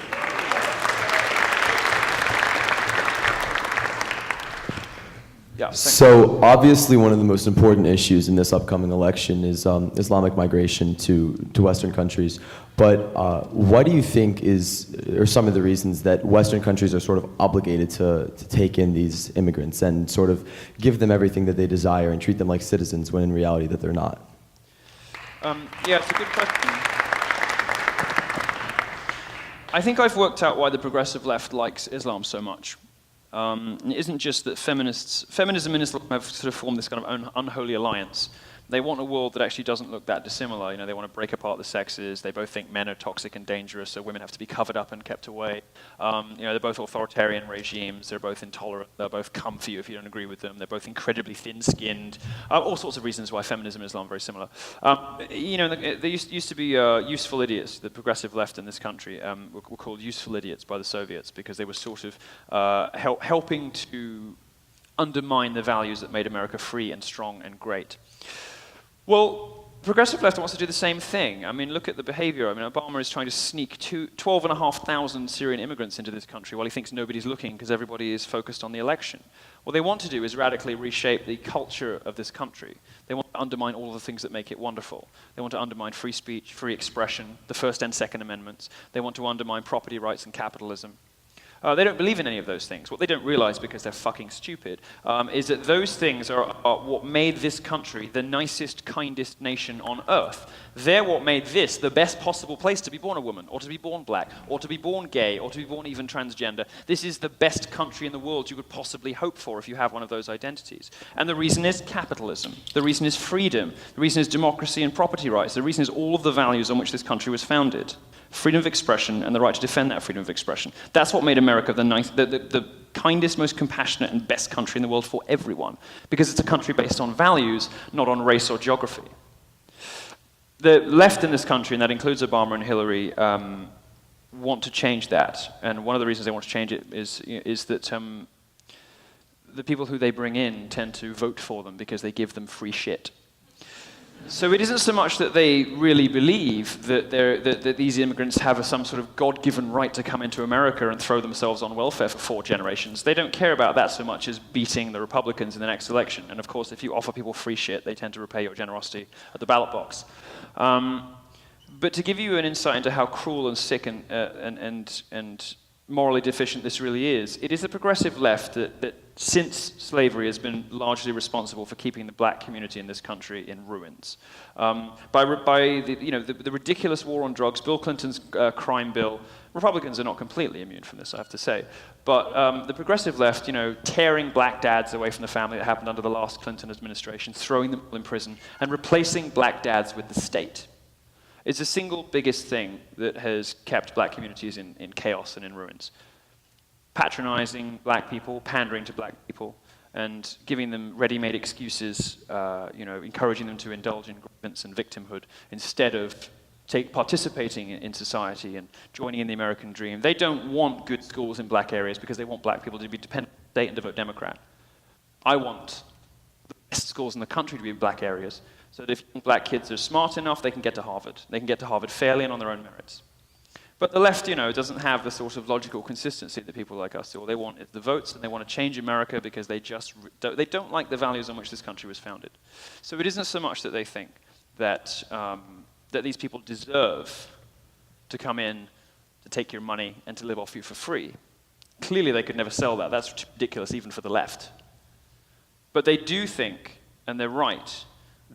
Yeah, so obviously one of the most important issues in this upcoming election is Islamic migration to Western countries. But what do you think are some of the reasons that Western countries are sort of obligated to take in these immigrants and sort of give them everything that they desire and treat them like citizens, when in reality that they're not? Yeah, it's a good question. I think I've worked out why the progressive left likes Islam so much. It isn't just that feminism and Islam have sort of formed this kind of unholy alliance. They want a world that actually doesn't look that dissimilar. You know, they want to break apart the sexes. They both think men are toxic and dangerous, so women have to be covered up and kept away. They're both authoritarian regimes. They're both intolerant. They'll both come for you if you don't agree with them. They're both incredibly thin-skinned. All sorts of reasons why feminism and Islam are very similar. There used to be useful idiots. The progressive left in this country were called useful idiots by the Soviets, because they were sort of helping to undermine the values that made America free and strong and great. Well, progressive left wants to do the same thing. I mean, look at the behavior. I mean, Obama is trying to sneak 12,500 Syrian immigrants into this country while he thinks nobody's looking because everybody is focused on the election. What they want to do is radically reshape the culture of this country. They want to undermine all of the things that make it wonderful. They want to undermine free speech, free expression, the First and Second Amendments. They want to undermine property rights and capitalism. They don't believe in any of those things. What they don't realize, because they're fucking stupid, is that those things are what made this country the nicest, kindest nation on earth. They're what made this the best possible place to be born a woman, or to be born black, or to be born gay, or to be born even transgender. This is the best country in the world you could possibly hope for if you have one of those identities. And the reason is capitalism. The reason is freedom. The reason is democracy and property rights. The reason is all of the values on which this country was founded. Freedom of expression and the right to defend that freedom of expression. That's what made America the kindest, most compassionate, and best country in the world for everyone, because it's a country based on values, not on race or geography. The left in this country, and that includes Obama and Hillary, want to change that. And one of the reasons they want to change it is that the people who they bring in tend to vote for them because they give them free shit. So it isn't so much that they really believe that these immigrants have some sort of God-given right to come into America and throw themselves on welfare for 4 generations. They don't care about that so much as beating the Republicans in the next election. And of course, if you offer people free shit, they tend to repay your generosity at the ballot box. But to give you an insight into how cruel and sick and morally deficient this really is, it is the progressive left that since slavery has been largely responsible for keeping the black community in this country in ruins. By the ridiculous war on drugs, Bill Clinton's crime bill, Republicans are not completely immune from this, I have to say. But the progressive left, tearing black dads away from the family that happened under the last Clinton administration, throwing them in prison, and replacing black dads with the state. It's the single biggest thing that has kept black communities in chaos and in ruins. Patronizing black people, pandering to black people, and giving them ready-made excuses, encouraging them to indulge in grievance and victimhood instead of participating in society and joining in the American dream. They don't want good schools in black areas because they want black people to be dependent on the state and to vote Democrat. I want the best schools in the country to be in black areas, so that if black kids are smart enough, they can get to Harvard. They can get to Harvard fairly and on their own merits. But the left, doesn't have the sort of logical consistency that people like us do. All they want is the votes, and they want to change America because they don't like the values on which this country was founded. So it isn't so much that they think that these people deserve to come in, to take your money, and to live off you for free. Clearly, they could never sell that. That's ridiculous, even for the left. But they do think, and they're right,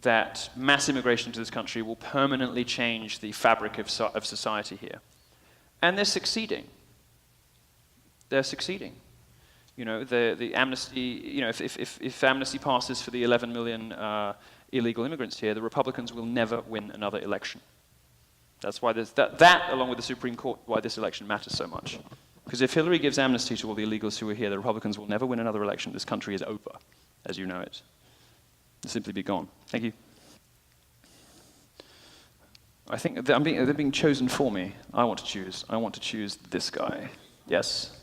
that mass immigration to this country will permanently change the fabric of society here. And they're succeeding. They're succeeding. The amnesty, if amnesty passes for the 11 million illegal immigrants here, the Republicans will never win another election. That's why that, along with the Supreme Court, why this election matters so much. Because if Hillary gives amnesty to all the illegals who are here, the Republicans will never win another election. This country is over, as you know it. It'll simply be gone. Thank you. I think they're being chosen for me. I want to choose this guy. Yes?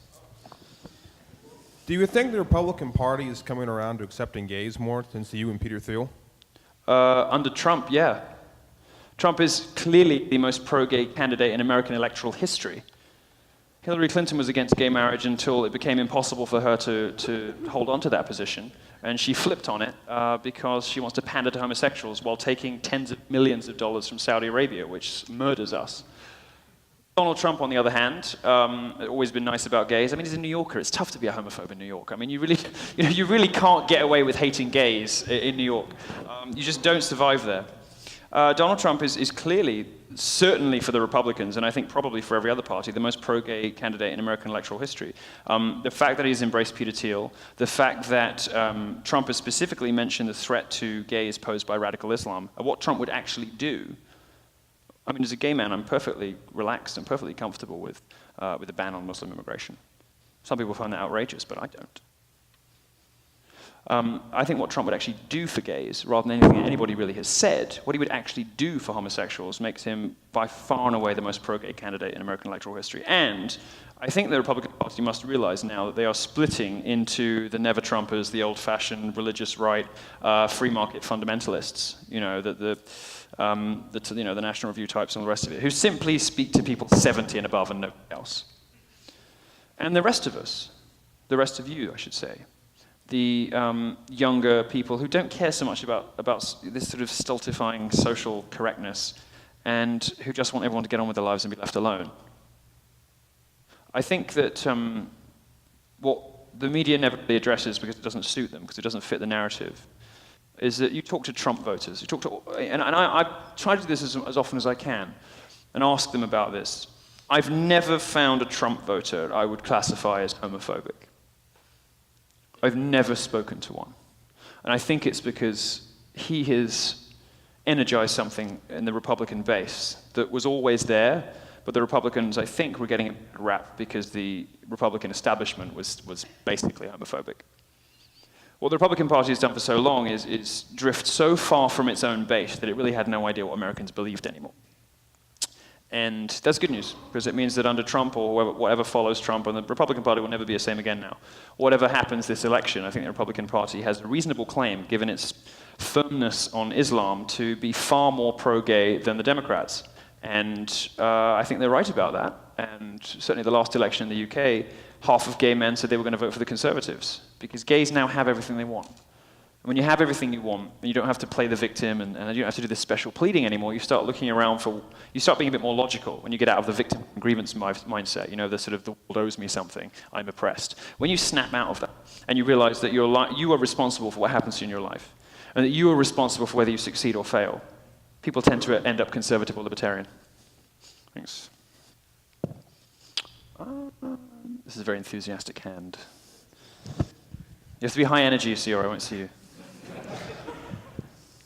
Do you think the Republican Party is coming around to accepting gays more since you and Peter Thiel? Under Trump, yeah. Trump is clearly the most pro-gay candidate in American electoral history. Hillary Clinton was against gay marriage until it became impossible for her to hold on to that position. And she flipped on it because she wants to pander to homosexuals while taking tens of millions of dollars from Saudi Arabia, which murders us. Donald Trump, on the other hand, always been nice about gays. I mean, he's a New Yorker. It's tough to be a homophobe in New York. I mean, you really can't get away with hating gays in New York. You just don't survive there. Donald Trump is clearly, certainly for the Republicans, and I think probably for every other party, the most pro-gay candidate in American electoral history. The fact that he's embraced Peter Thiel, the fact that Trump has specifically mentioned the threat to gays posed by radical Islam, and what Trump would actually do. I mean, as a gay man, I'm perfectly relaxed and perfectly comfortable with a ban on Muslim immigration. Some people find that outrageous, but I I think what Trump would actually do for gays, rather than anything anybody really has said, what he would actually do for homosexuals makes him by far and away the most pro-gay candidate in American electoral history. And I think the Republican Party must realize now that they are splitting into the never-Trumpers, the old-fashioned religious right, free market fundamentalists, the National Review types and all the rest of it, who simply speak to people 70 and above and nobody else. And the rest of us, the rest of you, I should say, the younger people who don't care so much about this sort of stultifying social correctness and who just want everyone to get on with their lives and be left alone. I think that what the media never really addresses because it doesn't suit them, because it doesn't fit the narrative, is that you talk to Trump voters, and I try to do this as often as I can and ask them about this. I've never found a Trump voter I would classify as homophobic. I've never spoken to one. And I think it's because he has energized something in the Republican base that was always there, but the Republicans, I think, were getting a bad rap because the Republican establishment was basically homophobic. What the Republican Party has done for so long is drift so far from its own base that it really had no idea what Americans believed anymore. And that's good news, because it means that under Trump or whatever follows Trump, and the Republican Party will never be the same again now. Whatever happens this election, I think the Republican Party has a reasonable claim, given its firmness on Islam, to be far more pro-gay than the Democrats. And I think they're right about that. And certainly the last election in the UK, half of gay men said they were going to vote for the Conservatives, because gays now have everything they want. And when you have everything you want, and you don't have to play the victim, and you don't have to do this special pleading anymore, you start looking around you start being a bit more logical when you get out of the victim and grievance mindset, the sort of, the world owes me something, I'm oppressed. When you snap out of that, and you realize that you are responsible for what happens to you in your life, and that you are responsible for whether you succeed or fail, people tend to end up conservative or libertarian. Thanks. This is a very enthusiastic hand. You have to be high energy, you see, or I won't see you.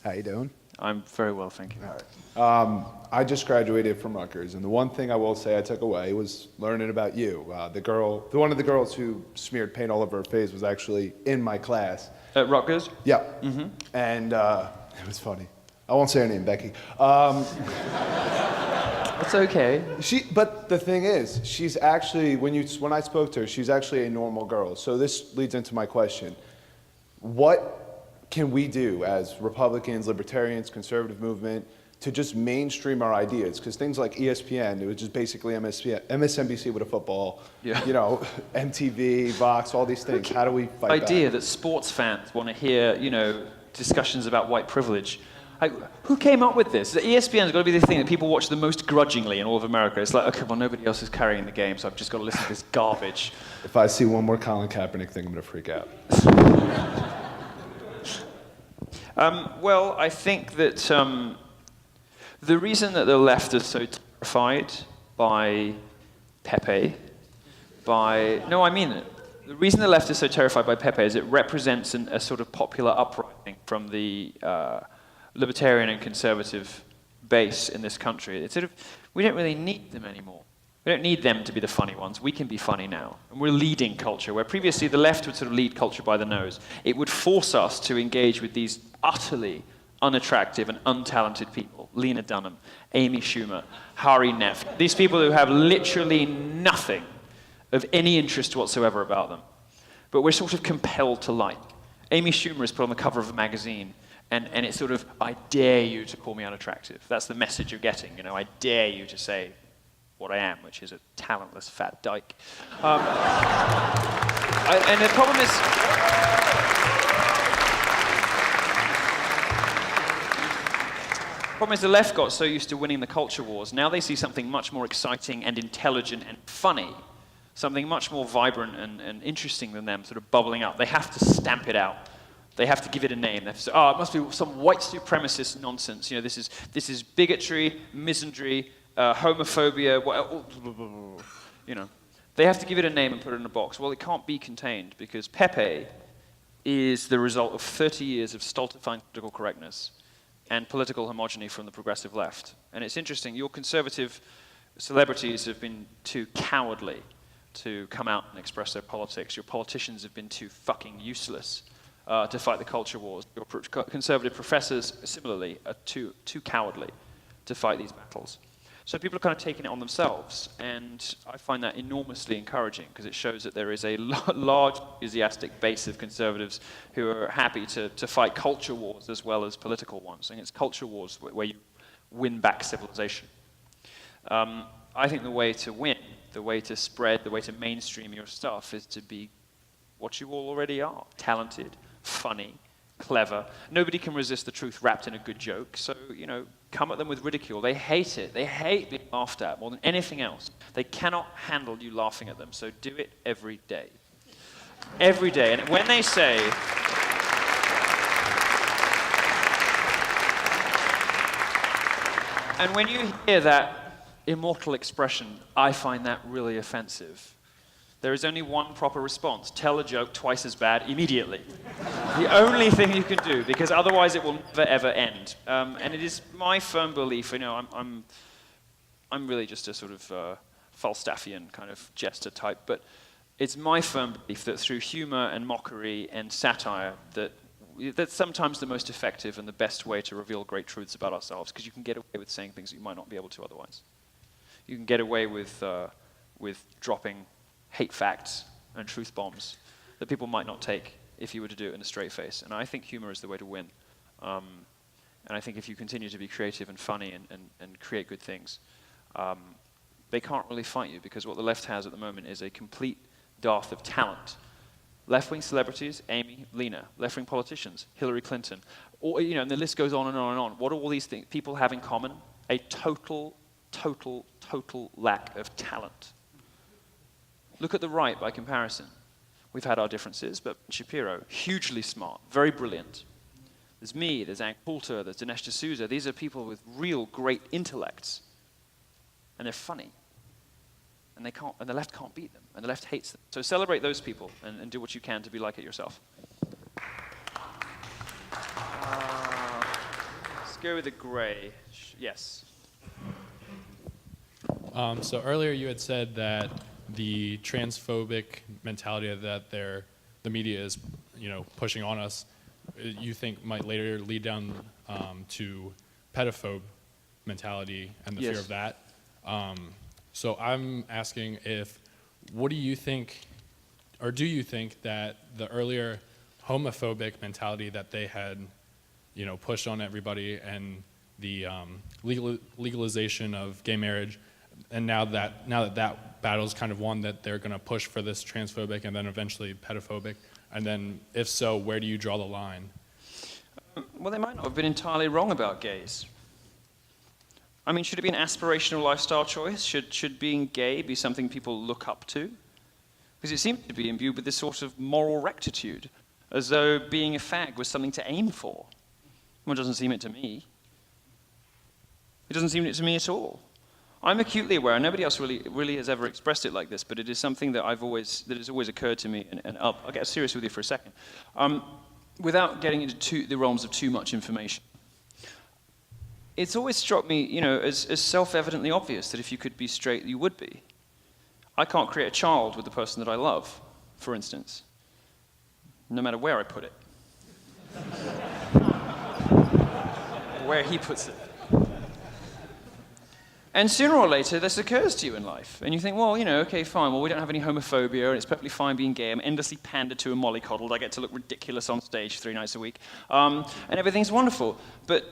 How you doing? I'm very well, thank you. All right. I just graduated from Rutgers, and the one thing I will say I took away was learning about you. One of the girls who smeared paint all over her face was actually in my class. At Rutgers? Yeah. Mm-hmm. And it was funny. I won't say her name, Becky. That's okay. But the thing is, she's actually, when I spoke to her, she's actually a normal girl. So this leads into my question. What can we do as Republicans, libertarians, conservative movement to just mainstream our ideas? Because things like ESPN, it was just basically MSNBC with a football, MTV, Vox, all these things. How do we fight back? The idea that sports fans want to hear, discussions about white privilege. Who came up with this? The ESPN's got to be the thing that people watch the most grudgingly in all of America. It's like, okay, well, nobody else is carrying the game, so I've just got to listen to this garbage. If I see one more Colin Kaepernick thing, I'm going to freak out. Well, I think that the reason that the left is so terrified by Pepe, no, I mean it. The reason the left is so terrified by Pepe is it represents a sort of popular uprising from the libertarian and conservative base in this country. It's sort of, we don't really need them anymore. We don't need them to be the funny ones. We can be funny now. And we're leading culture, where previously the left would sort of lead culture by the nose. It would force us to engage with these utterly unattractive and untalented people. Lena Dunham, Amy Schumer, Hari Neff. These people who have literally nothing of any interest whatsoever about them. But we're sort of compelled to like. Amy Schumer is put on the cover of a magazine, and it's sort of, I dare you to call me unattractive. That's the message you're getting, I dare you to say what I am, which is a talentless fat dyke. And the problem is the left got so used to winning the culture wars, now they see something much more exciting and intelligent and funny, something much more vibrant and interesting than them sort of bubbling up. They have to stamp it out. They have to give it a name. They have to say, it must be some white supremacist nonsense. This is bigotry, misandry, homophobia, They have to give it a name and put it in a box. Well, it can't be contained because Pepe is the result of 30 years of stultifying political correctness and political homogeny from the progressive left. And it's interesting, your conservative celebrities have been too cowardly to come out and express their politics. Your politicians have been too fucking useless to fight the culture wars. Your conservative professors, similarly, are too cowardly to fight these battles. So people are kind of taking it on themselves, and I find that enormously encouraging because it shows that there is a large, enthusiastic base of conservatives who are happy to fight culture wars as well as political ones. And it's culture wars where you win back civilization. I think the way to win, the way to spread, the way to mainstream your stuff is to be what you all already are: talented, funny, clever. Nobody can resist the truth wrapped in a good joke, so, come at them with ridicule. They hate it. They hate being laughed at more than anything else. They cannot handle you laughing at them, so do it every day. Every day. And when they say, and when you hear that immortal expression, I find that really offensive. There is only one proper response: tell a joke twice as bad immediately. The only thing you can do, because otherwise it will never ever end. And it is my firm belief, I'm really just a sort of Falstaffian kind of jester type, but it's my firm belief that through humor and mockery and satire, that's sometimes the most effective and the best way to reveal great truths about ourselves, because you can get away with saying things that you might not be able to otherwise. You can get away with dropping hate facts and truth bombs that people might not take if you were to do it in a straight face. And I think humor is the way to win. And I think if you continue to be creative and funny and create good things, they can't really fight you, because what the left has at the moment is a complete dearth of talent. Left-wing celebrities: Amy, Lena. Left-wing politicians: Hillary Clinton. And the list goes on and on and on. What do all these people have in common? A total lack of talent. Look at the right by comparison. We've had our differences, but Shapiro, hugely smart, very brilliant. There's me, there's Ann Coulter, there's Dinesh D'Souza. These are people with real great intellects. And they're funny. And the left can't beat them, and the left hates them. So celebrate those people and do what you can to be like it yourself. Let's go with the gray. Yes. So earlier you had said that the transphobic mentality that the media is, pushing on us, you think might later lead down to pedophobe mentality and the Yes. fear of that. So I'm asking what do you think, or do you think that the earlier homophobic mentality that they had, pushed on everybody, and the legalization of gay marriage, and now that battle's kind of won, that they're going to push for this transphobic and then eventually pedophobic, and then if so, where do you draw the line? Well, they might not have been entirely wrong about gays. I mean, should it be an aspirational lifestyle choice? Should being gay be something people look up to? Because it seems to be imbued with this sort of moral rectitude, as though being a fag was something to aim for. Well, it doesn't seem it to me. It doesn't seem it to me at all. I'm acutely aware, and nobody else really has ever expressed it like this, but it is something that has always occurred to me, and I'll get serious with you for a second. Without getting into the realms of too much information, it's always struck me, as self-evidently obvious that if you could be straight, you would be. I can't create a child with the person that I love, for instance, no matter where I put it. Where he puts it. And sooner or later, this occurs to you in life. And you think, well, okay, fine. Well, we don't have any homophobia, and it's perfectly fine being gay. I'm endlessly pandered to and mollycoddled. I get to look ridiculous on stage 3 nights a week. And everything's wonderful. But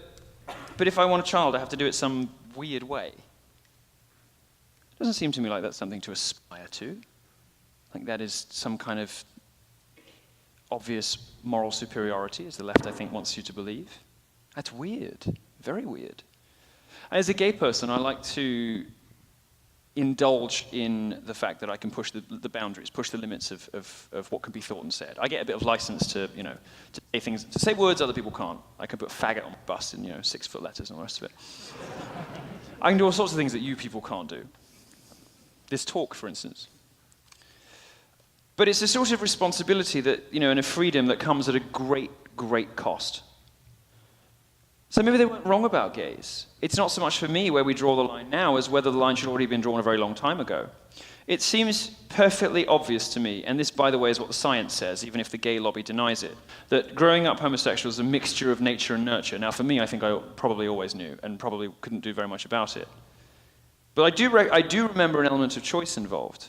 if I want a child, I have to do it some weird way. It doesn't seem to me like that's something to aspire to. Like that is some kind of obvious moral superiority, as the left, I think, wants you to believe. That's weird. Very weird. As a gay person, I like to indulge in the fact that I can push the boundaries, push the limits of what can be thought and said. I get a bit of license to say things, to say words other people can't. I can put faggot on my bus in 6-foot letters and all the rest of it. I can do all sorts of things that you people can't do. This talk, for instance. But it's a sort of responsibility that, and a freedom that comes at a great, great cost. So maybe they weren't wrong about gays. It's not so much for me where we draw the line now as whether the line should already have been drawn a very long time ago. It seems perfectly obvious to me, and this, by the way, is what the science says, even if the gay lobby denies it, that growing up homosexual is a mixture of nature and nurture. Now, for me, I think I probably always knew and probably couldn't do very much about it. But I do remember an element of choice involved.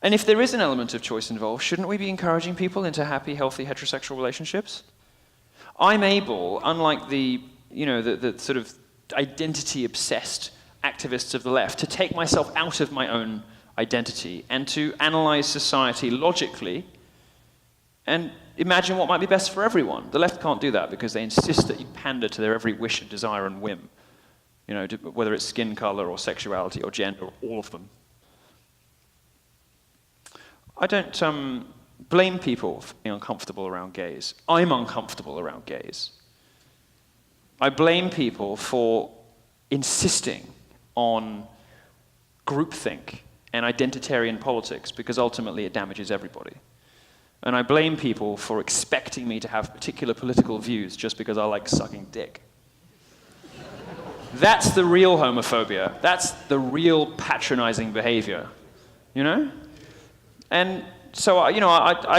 And if there is an element of choice involved, shouldn't we be encouraging people into happy, healthy, heterosexual relationships? I'm able, unlike the sort of identity-obsessed activists of the left, to take myself out of my own identity and to analyze society logically and imagine what might be best for everyone. The left can't do that because they insist that you pander to their every wish and desire and whim, whether it's skin color or sexuality or gender or all of them. I don't blame people for being uncomfortable around gays. I'm uncomfortable around gays. I blame people for insisting on groupthink and identitarian politics because ultimately it damages everybody. And I blame people for expecting me to have particular political views just because I like sucking dick. That's the real homophobia. That's the real patronizing behavior, And so, I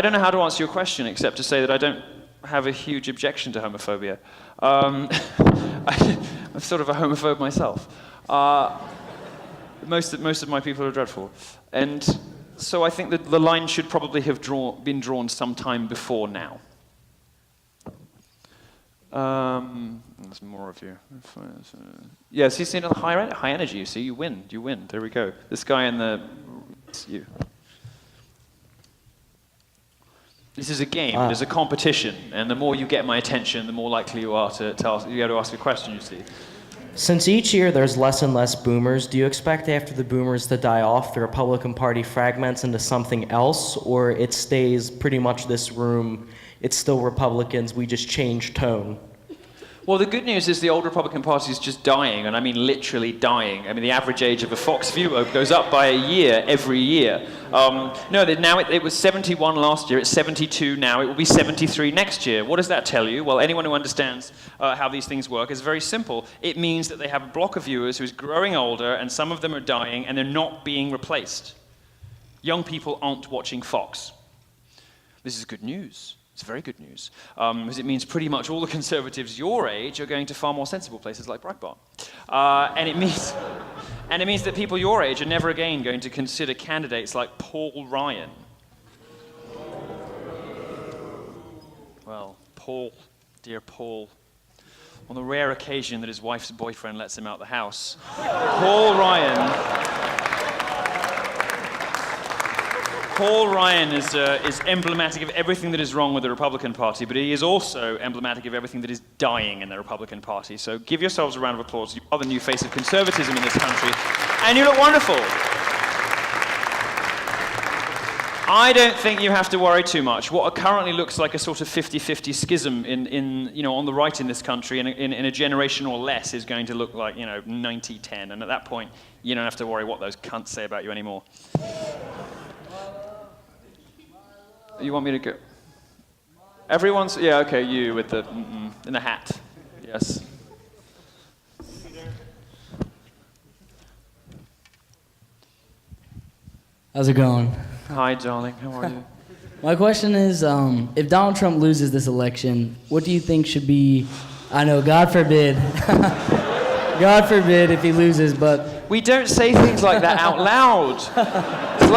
don't know how to answer your question except to say that I don't have a huge objection to homophobia. I'm sort of a homophobe myself. Most of my people are dreadful. And so I think that the line should probably have been drawn sometime before now. There's more of you. Yes, you've seen high energy, you see, you win. There we go. This guy in it's you. This is a game, there's a competition, and the more you get my attention, the more likely you are to ask a question, you see. Since each year there's less and less boomers, do you expect after the boomers to die off, the Republican Party fragments into something else, or it stays pretty much this room, it's still Republicans, we just change tone? Well, the good news is the old Republican Party is just dying, and I mean literally dying. I mean, the average age of a Fox viewer goes up by a year every year. It was 71 last year, it's 72 now, it will be 73 next year. What does that tell you? Well, anyone who understands how these things work is very simple. It means that they have a block of viewers who's growing older, and some of them are dying, and they're not being replaced. Young people aren't watching Fox. This is good news. It's very good news, because it means pretty much all the conservatives your age are going to far more sensible places like Breitbart. And it means that people your age are never again going to consider candidates like Paul Ryan. Well, dear Paul, on the rare occasion that his wife's boyfriend lets him out the house, Paul Ryan is emblematic of everything that is wrong with the Republican Party, but he is also emblematic of everything that is dying in the Republican Party. So give yourselves a round of applause. You are the new face of conservatism in this country, and you look wonderful. I don't think you have to worry too much. What currently looks like a sort of 50-50 schism on the right in this country in a generation or less is going to look like 90-10, and at that point you don't have to worry what those cunts say about you anymore. You want me to go? Everyone's, yeah, okay, you with the, in the hat, yes. How's it going? Hi, darling, how are you? My question is, if Donald Trump loses this election, what do you think should be, I know, God forbid, God forbid if he loses, but... We don't say things like that out loud. It's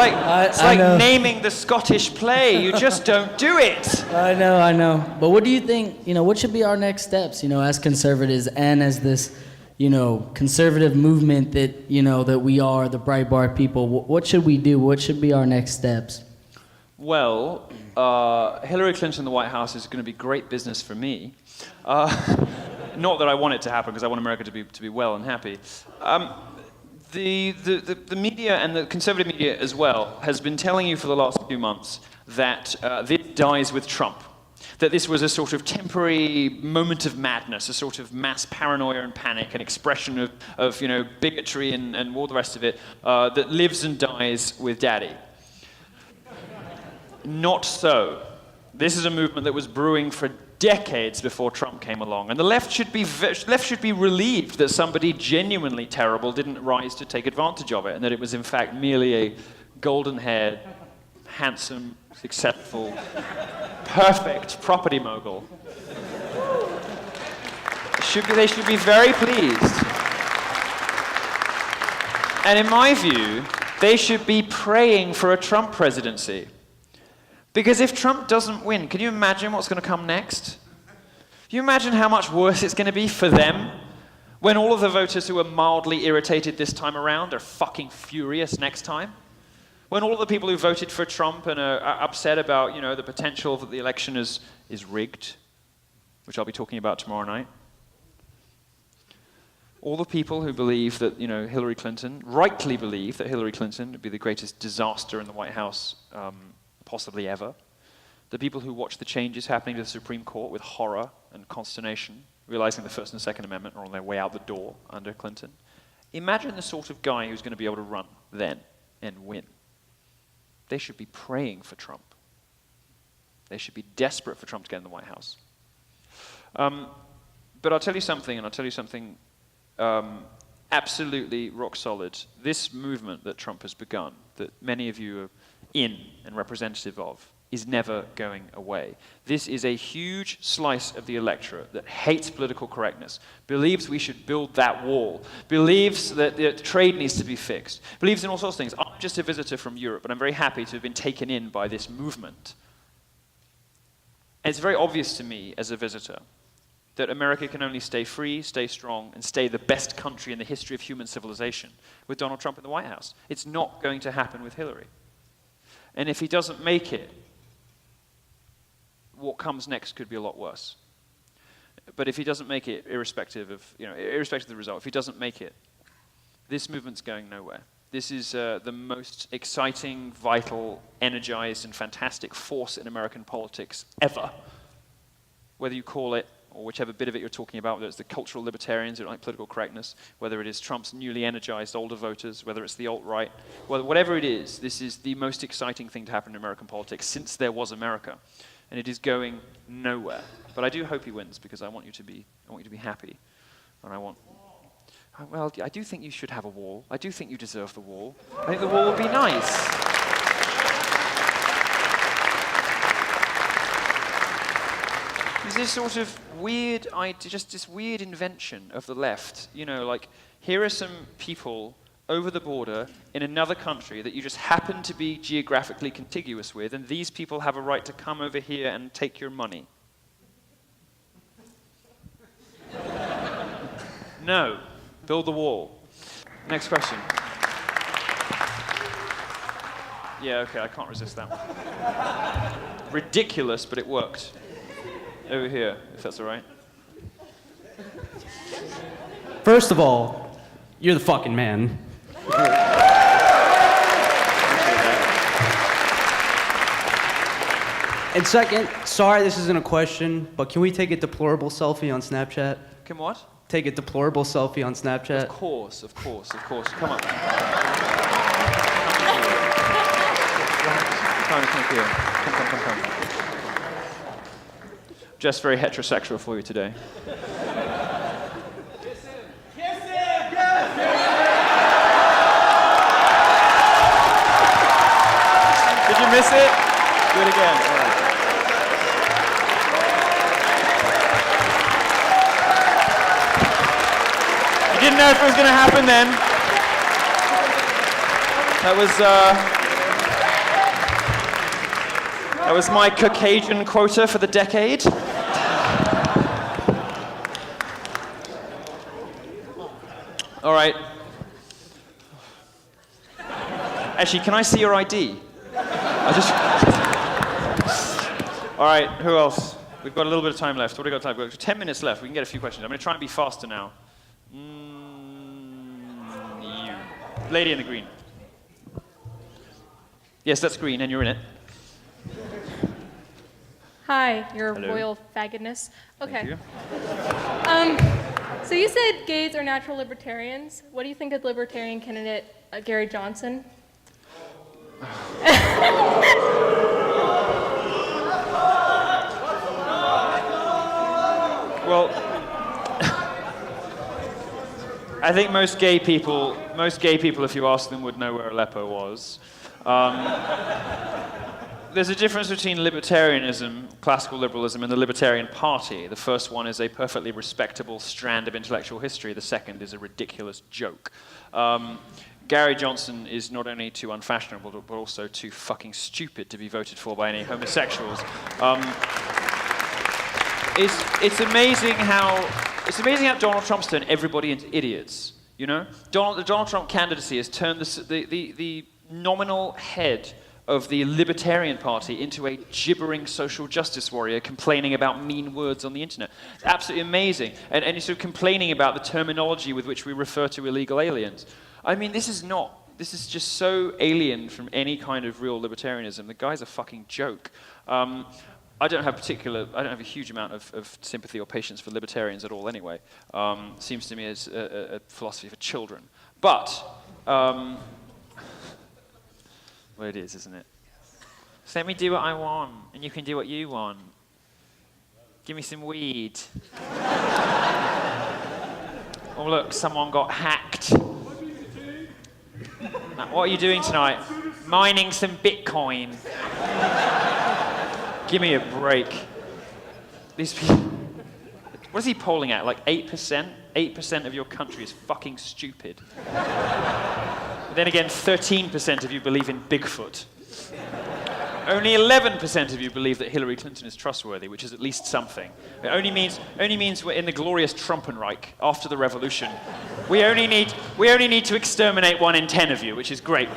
like naming the Scottish play. You just don't do it. I know. But what do you think, what should be our next steps, as conservatives and as this, conservative movement that, that we are, the Breitbart people? What should we do? What should be our next steps? Well, Hillary Clinton in the White House is going to be great business for me. Not that I want it to happen, because I want America to be well and happy. The media and the conservative media as well has been telling you for the last few months that this dies with Trump. That this was a sort of temporary moment of madness, a sort of mass paranoia and panic, an expression of bigotry and all the rest of it, that lives and dies with Daddy. Not so. This is a movement that was brewing for decades before Trump came along, and the left should be relieved that somebody genuinely terrible didn't rise to take advantage of it, and that it was in fact merely a golden-haired, handsome, successful, perfect property mogul. They should be very pleased. And in my view, they should be praying for a Trump presidency. Because if Trump doesn't win, can you imagine what's going to come next? Can you imagine how much worse it's going to be for them when all of the voters who are mildly irritated this time around are fucking furious next time? When all of the people who voted for Trump and are upset about, you know, the potential that the election is rigged, which I'll be talking about tomorrow night. All the people who believe that, you know, Hillary Clinton, rightly believe that Hillary Clinton would be the greatest disaster in the White House possibly ever. The people who watch the changes happening to the Supreme Court with horror and consternation, realizing the First and Second Amendment are on their way out the door under Clinton. Imagine the sort of guy who's going to be able to run then and win. They should be praying for Trump. They should be desperate for Trump to get in the White House. But I'll tell you something, and I'll tell you something absolutely rock solid. This movement that Trump has begun, that many of you are in and representative of, is never going away. This is a huge slice of the electorate that hates political correctness, believes we should build that wall, believes that the trade needs to be fixed, believes in all sorts of things. I'm just a visitor from Europe, but I'm very happy to have been taken in by this movement. And it's very obvious to me as a visitor that America can only stay free, stay strong, and stay the best country in the history of human civilization with Donald Trump in the White House. It's not going to happen with Hillary. And if he doesn't make it, what comes next could be a lot worse. But if he doesn't make it, irrespective of the result, if he doesn't make it, this movement's going nowhere. This is the most exciting, vital, energized, and fantastic force in American politics ever. Whether you call it, or whichever bit of it you're talking about, whether it's the cultural libertarians who don't like political correctness, whether it is Trump's newly energized older voters, whether it's the alt-right, whatever it is, this is the most exciting thing to happen in American politics since there was America. And it is going nowhere. But I do hope he wins, because I want you to be happy. And I do think you should have a wall. I do think you deserve the wall. I think the wall would be nice. This sort of weird idea, just this weird invention of the left. You know, like, here are some people over the border in another country that you just happen to be geographically contiguous with, and these people have a right to come over here and take your money. No. Build the wall. Next question. Yeah, okay, I can't resist that one. Ridiculous, but it worked. Over here, if that's all right. First of all, you're the fucking man. And second, sorry this isn't a question, but can we take a deplorable selfie on Snapchat? Can what? Take a deplorable selfie on Snapchat? Of course. Come on. Come here. Come. Just very heterosexual for you today. Did you miss it? Do it again. All right. You didn't know if it was going to happen then. That was my Caucasian quota for the decade. All right. Actually, can I see your ID? All right, who else? We've got a little bit of time left. What do we got time? We've got 10 minutes left. We can get a few questions. I'm going to try and be faster now. You. Lady in the green. Yes, that's green, and you're in it. Hi, your Hello. royal faggedness. Okay. Thank you. So you said gays are natural libertarians. What do you think of Libertarian candidate Gary Johnson? Well, I think most gay people, if you ask them, would know where Aleppo was. There's a difference between libertarianism, classical liberalism, and the Libertarian Party. The first one is a perfectly respectable strand of intellectual history. The second is a ridiculous joke. Gary Johnson is not only too unfashionable, but also too fucking stupid to be voted for by any homosexuals. It's amazing how Donald Trump's turned everybody into idiots. You know, the Donald Trump candidacy has turned the nominal head of the Libertarian Party into a gibbering social justice warrior complaining about mean words on the internet. It's absolutely amazing. And he's sort of complaining about the terminology with which we refer to illegal aliens. I mean, this is just so alien from any kind of real libertarianism. The guy's a fucking joke. I don't have a huge amount of sympathy or patience for libertarians at all anyway. Seems to me as a philosophy for children. But, well, it is, isn't it? So let me do what I want, and you can do what you want. Give me some weed. Oh, look, someone got hacked. What are you doing tonight? Mining some Bitcoin. Give me a break. These people... What is he polling at? Like 8%? 8% of your country is fucking stupid. Then again, 13% of you believe in Bigfoot. Only 11% of you believe that Hillary Clinton is trustworthy, which is at least something. It only means we're in the glorious Trumpenreich after the revolution. We only need to exterminate 1 in 10 of you, which is great.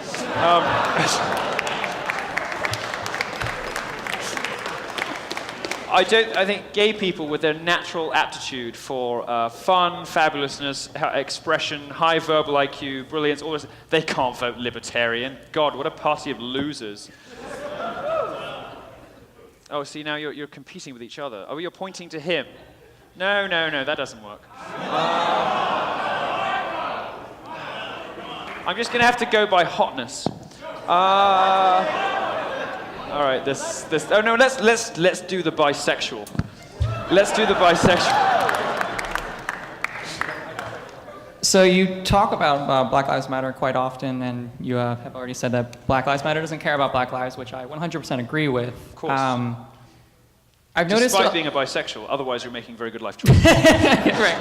I think gay people with their natural aptitude for fun, fabulousness, expression, high verbal IQ, brilliance, all this, they can't vote libertarian. God, what a party of losers. Oh, see, now you're competing with each other. Oh, you're pointing to him. No, that doesn't work. I'm just going to have to go by hotness. All right, this. Oh no, let's do the bisexual. Let's do the bisexual. So you talk about Black Lives Matter quite often, and you have already said that Black Lives Matter doesn't care about Black lives, which I 100% agree with. Of course. I've noticed. Despite being a bisexual, otherwise you're making very good life choices. Right.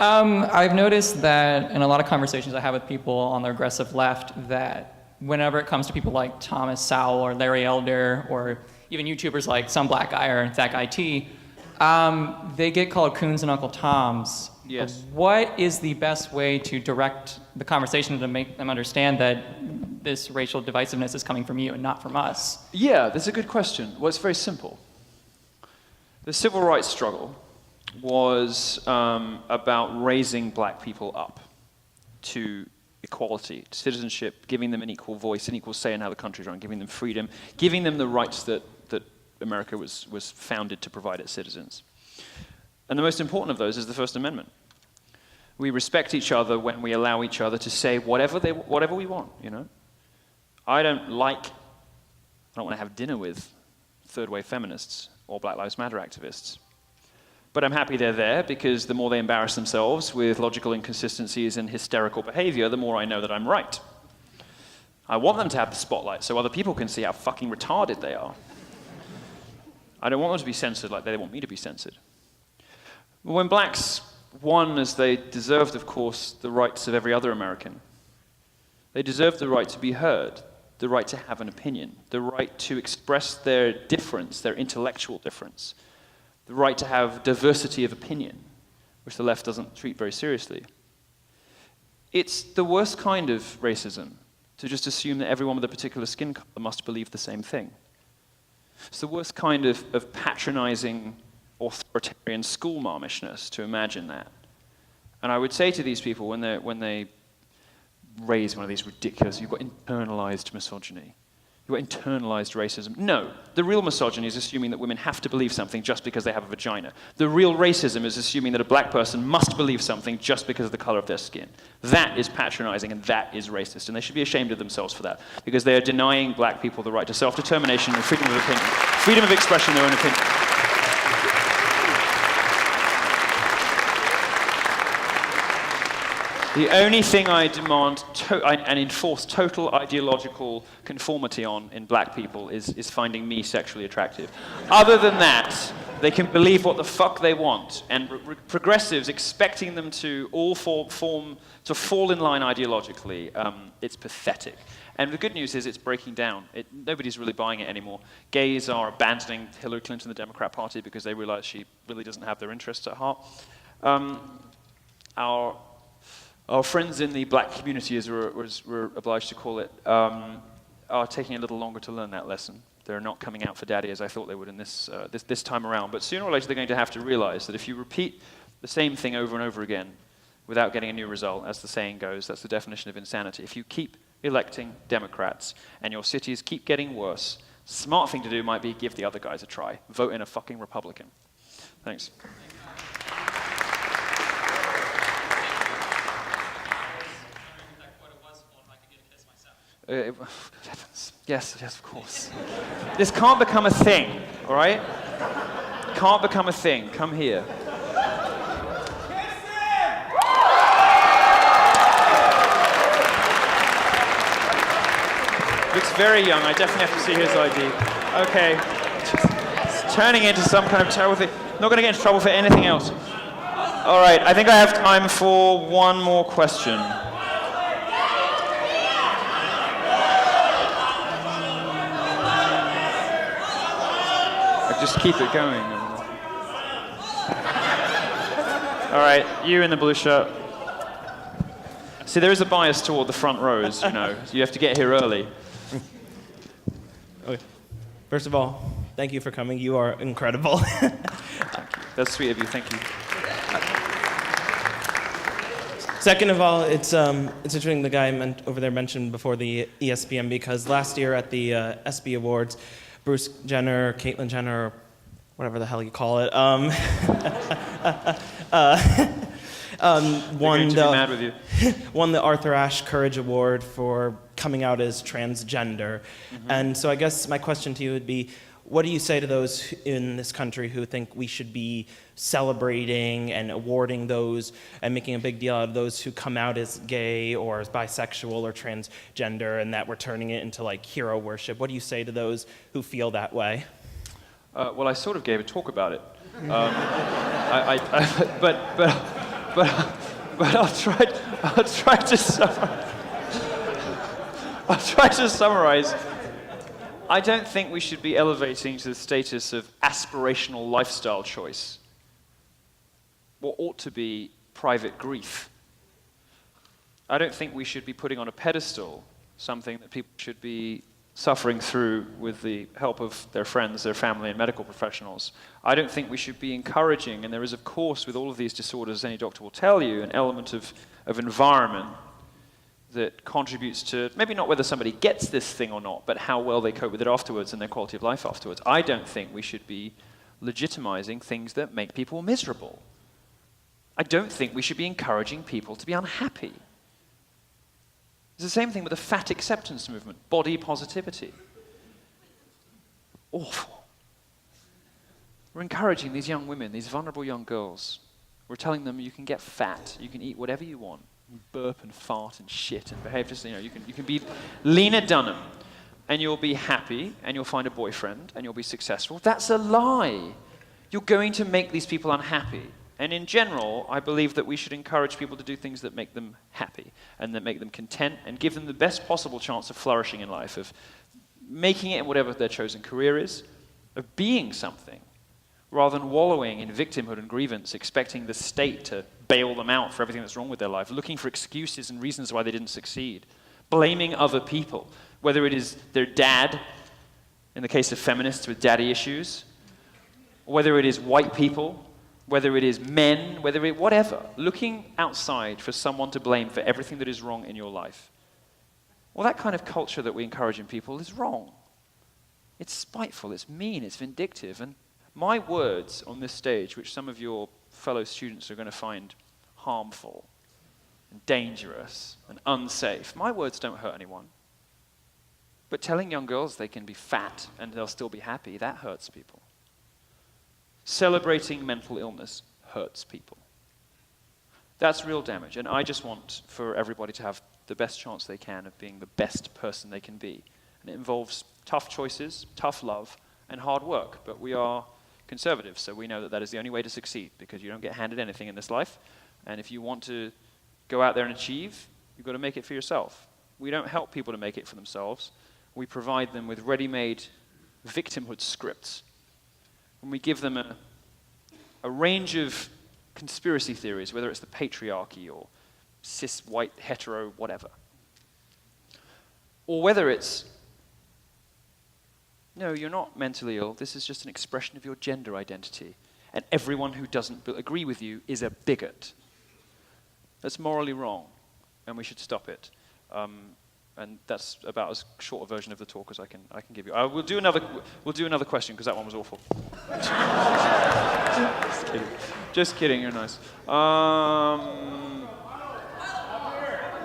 I've noticed that in a lot of conversations I have with people on the aggressive left, that whenever it comes to people like Thomas Sowell or Larry Elder, or even YouTubers like Some Black Guy or That Guy T, they get called coons and Uncle Toms. Yes. What is the best way to direct the conversation to make them understand that this racial divisiveness is coming from you and not from us? Yeah, that's a good question. Well, it's very simple. The civil rights struggle was about raising black people up to equality, to citizenship, giving them an equal voice, an equal say in how the country's run, giving them freedom, giving them the rights that America was founded to provide its citizens. And the most important of those is the First Amendment. We respect each other when we allow each other to say whatever we want, you know? I don't want to have dinner with third-wave feminists or Black Lives Matter activists. But I'm happy they're there, because the more they embarrass themselves with logical inconsistencies and hysterical behavior, the more I know that I'm right. I want them to have the spotlight so other people can see how fucking retarded they are. I don't want them to be censored like they want me to be censored. But when blacks won, as they deserved, of course, the rights of every other American, they deserved the right to be heard, the right to have an opinion, the right to express their difference, their intellectual difference, the right to have diversity of opinion, which the left doesn't treat very seriously. It's the worst kind of racism to just assume that everyone with a particular skin color must believe the same thing. It's the worst kind of patronizing, authoritarian schoolmarmishness to imagine that. And I would say to these people when they raise one of these ridiculous, you've got internalized misogyny, you've got internalized racism. No, the real misogyny is assuming that women have to believe something just because they have a vagina. The real racism is assuming that a black person must believe something just because of the color of their skin. That is patronizing, and that is racist, and they should be ashamed of themselves for that, because they are denying black people the right to self-determination and freedom of opinion, freedom of expression, their own opinion. The only thing I demand and enforce total ideological conformity on in black people is finding me sexually attractive. Other than that, they can believe what the fuck they want. And progressives expecting them to all fall in line ideologically, it's pathetic. And the good news is it's breaking down. Nobody's really buying it anymore. Gays are abandoning Hillary Clinton, the Democrat Party, because they realize she really doesn't have their interests at heart. Our friends in the black community, as we're obliged to call it, are taking a little longer to learn that lesson. They're not coming out for daddy as I thought they would in this time around. But sooner or later, they're going to have to realize that if you repeat the same thing over and over again without getting a new result, as the saying goes, that's the definition of insanity. If you keep electing Democrats and your cities keep getting worse, the smart thing to do might be give the other guys a try. Vote in a fucking Republican. Thanks. Yes, of course. This can't become a thing, all right? Can't become a thing. Come here. Looks very young. I definitely have to see his ID. Okay. It's turning into some kind of terrible thing. Not going to get into trouble for anything else. All right. I think I have time for one more question. Just keep it going. All right, you in the blue shirt. See, there is a bias toward the front rows, you know. So you have to get here early. Okay. First of all, thank you for coming. You are incredible. Thank you. That's sweet of you. Thank you. Second of all, it's interesting the guy over there mentioned before the ESPN, because last year at the ESPY Awards, Bruce Jenner, Caitlyn Jenner, or whatever the hell you call it, won the Arthur Ashe Courage Award for coming out as transgender. Mm-hmm. And so I guess my question to you would be, what do you say to those in this country who think we should be celebrating and awarding those and making a big deal out of those who come out as gay or as bisexual or transgender, and that we're turning it into like hero worship? What do you say to those who feel that way? Well, I sort of gave a talk about it. But I'll try to summarize. I don't think we should be elevating to the status of aspirational lifestyle choice what ought to be private grief. I don't think we should be putting on a pedestal something that people should be suffering through with the help of their friends, their family, and medical professionals. I don't think we should be encouraging, and there is, of course, with all of these disorders, any doctor will tell you, an element of environment that contributes to maybe not whether somebody gets this thing or not, but how well they cope with it afterwards and their quality of life afterwards. I don't think we should be legitimizing things that make people miserable. I don't think we should be encouraging people to be unhappy. It's the same thing with the fat acceptance movement, body positivity. Awful. We're encouraging these young women, these vulnerable young girls. We're telling them you can get fat, you can eat whatever you want. Burp and fart and shit and behave just, you can be Lena Dunham and you'll be happy and you'll find a boyfriend and you'll be successful. That's a lie. You're going to make these people unhappy. And in general, I believe that we should encourage people to do things that make them happy and that make them content and give them the best possible chance of flourishing in life, of making it in whatever their chosen career is, of being something, rather than wallowing in victimhood and grievance, expecting the state to bail them out for everything that's wrong with their life, looking for excuses and reasons why they didn't succeed, blaming other people, whether it is their dad, in the case of feminists with daddy issues, whether it is white people, whether it is men, whatever, looking outside for someone to blame for everything that is wrong in your life. Well, that kind of culture that we encourage in people is wrong. It's spiteful, it's mean, it's vindictive, and my words on this stage, which some of your fellow students are going to find harmful and dangerous and unsafe, my words don't hurt anyone. But telling young girls they can be fat and they'll still be happy, that hurts people. Celebrating mental illness hurts people. That's real damage. And I just want for everybody to have the best chance they can of being the best person they can be. And it involves tough choices, tough love, and hard work. But we are conservatives, so we know that that is the only way to succeed, because you don't get handed anything in this life. And if you want to go out there and achieve, you've got to make it for yourself. We don't help people to make it for themselves. We provide them with ready-made victimhood scripts. And we give them a range of conspiracy theories, whether it's the patriarchy or cis, white, hetero, whatever. Or whether it's, no, you're not mentally ill, this is just an expression of your gender identity, and everyone who doesn't agree with you is a bigot. That's morally wrong, and we should stop it. And that's about as short a version of the talk as I can give you. We'll do another question, because that one was awful. Just kidding. Just kidding, you're nice.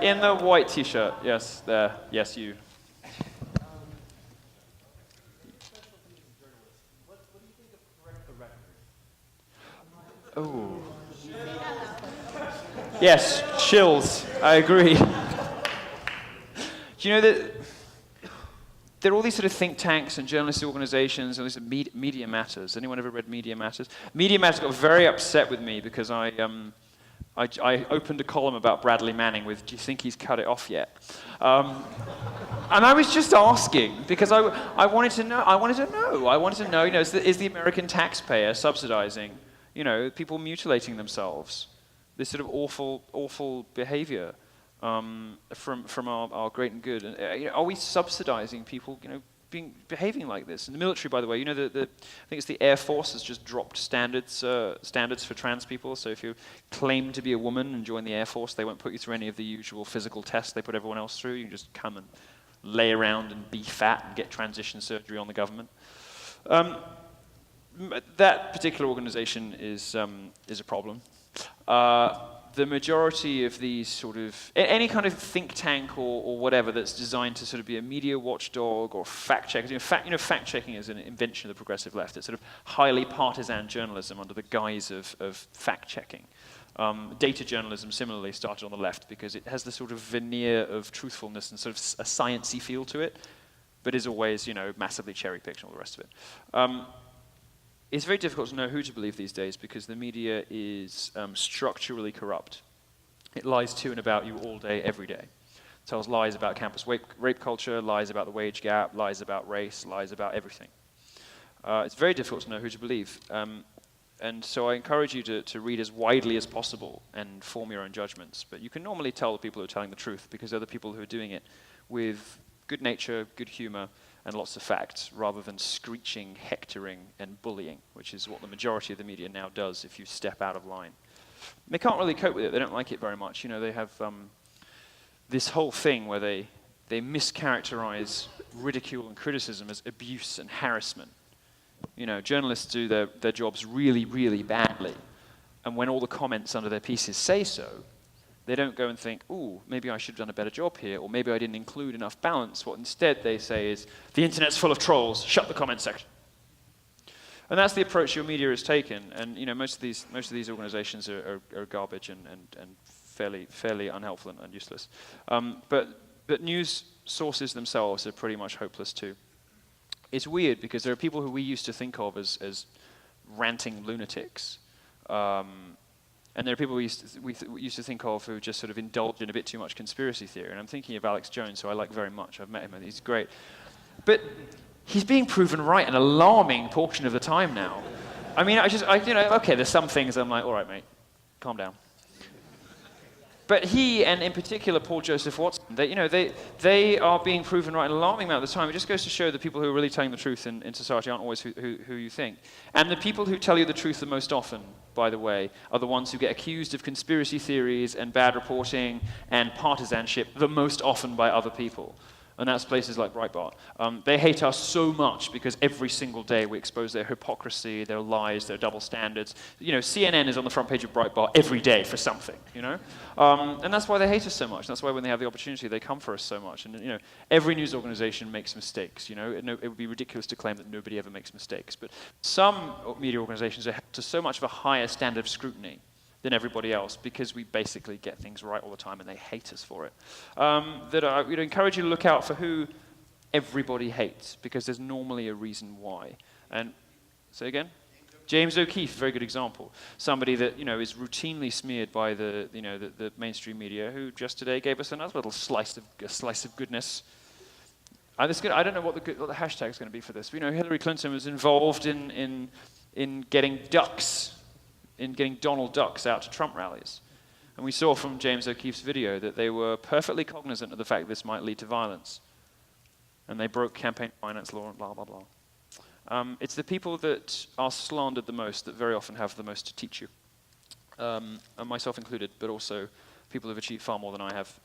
In the white t-shirt, yes, there, yes, you. Oh. Yes, chills, I agree. Do you know that there are all these sort of think tanks and journalist organizations and this Media Matters. Anyone ever read Media Matters? Media Matters got very upset with me because I opened a column about Bradley Manning with, do you think he's cut it off yet? And I was just asking because I wanted to know, you know, is the American taxpayer subsidizing, you know, people mutilating themselves? This sort of awful behavior from our great and good. And, you know, are we subsidizing people, you know, behaving like this? In the military, by the way, you know, I think it's the Air Force has just dropped standards for trans people. So if you claim to be a woman and join the Air Force, they won't put you through any of the usual physical tests they put everyone else through. You can just come and lay around and be fat and get transition surgery on the government. That particular organization is a problem. The majority of these sort of, any kind of think tank or whatever that's designed to sort of be a media watchdog or fact check, fact checking is an invention of the progressive left. It's sort of highly partisan journalism under the guise of fact checking. Data journalism similarly started on the left because it has this sort of veneer of truthfulness and sort of a sciencey feel to it, but is always, you know, massively cherry-picked and all the rest of it. It's very difficult to know who to believe these days because the media is structurally corrupt. It lies to and about you all day, every day. It tells lies about campus rape culture, lies about the wage gap, lies about race, lies about everything. It's very difficult to know who to believe. And so I encourage you to read as widely as possible and form your own judgments. But you can normally tell the people who are telling the truth because they're the people who are doing it with good nature, good humor, and lots of facts, rather than screeching, hectoring, and bullying, which is what the majority of the media now does if you step out of line. They can't really cope with it. They don't like it very much. You know, they have this whole thing where they mischaracterize ridicule and criticism as abuse and harassment. You know, journalists do their jobs really, really badly, and when all the comments under their pieces say so, they don't go and think, ooh, maybe I should have done a better job here, or maybe I didn't include enough balance. What instead they say is, the internet's full of trolls, shut the comment section. And that's the approach your media has taken. And you know, most of these organizations are garbage and fairly unhelpful and useless. But news sources themselves are pretty much hopeless too. It's weird because there are people who we used to think of as ranting lunatics. And there are people we used to think of who just sort of indulge in a bit too much conspiracy theory. And I'm thinking of Alex Jones, who I like very much. I've met him, and he's great. But he's being proven right an alarming portion of the time now. I mean, okay, there's some things I'm like, all right, mate, calm down. But he, and in particular Paul Joseph Watson, they are being proven right an alarming amount of the time. It just goes to show that people who are really telling the truth in society aren't always who you think. And the people who tell you the truth the most often, by the way, are the ones who get accused of conspiracy theories and bad reporting and partisanship the most often by other people. And that's places like Breitbart. They hate us so much because every single day we expose their hypocrisy, their lies, their double standards. You know, CNN is on the front page of Breitbart every day for something, you know? And that's why they hate us so much. That's why when they have the opportunity, they come for us so much. And, you know, every news organization makes mistakes, you know? It would be ridiculous to claim that nobody ever makes mistakes. But some media organizations are held to so much of a higher standard of scrutiny. than everybody else because we basically get things right all the time and they hate us for it. That I would encourage you to look out for who everybody hates, because there's normally a reason why. And say again? James O'Keefe, very good example. Somebody that is routinely smeared by the mainstream media, who just today gave us another little slice of goodness. I don't know what the hashtag is going to be for this. We know Hillary Clinton was involved in getting Donald Ducks out to Trump rallies. And we saw from James O'Keefe's video that they were perfectly cognizant of the fact this might lead to violence. And they broke campaign finance law and blah, blah, blah. It's the people that are slandered the most that very often have the most to teach you. And myself included, but also people who have achieved far more than I have.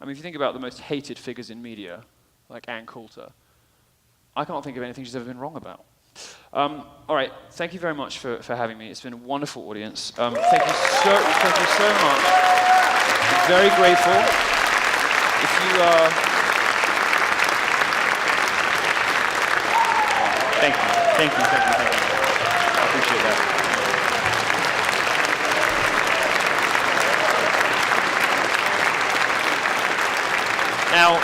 If you think about the most hated figures in media, like Ann Coulter, I can't think of anything she's ever been wrong about. All right, thank you very much for having me. It's been a wonderful audience. Thank you so much. I'm very grateful. If you Thank you. I appreciate that. Now,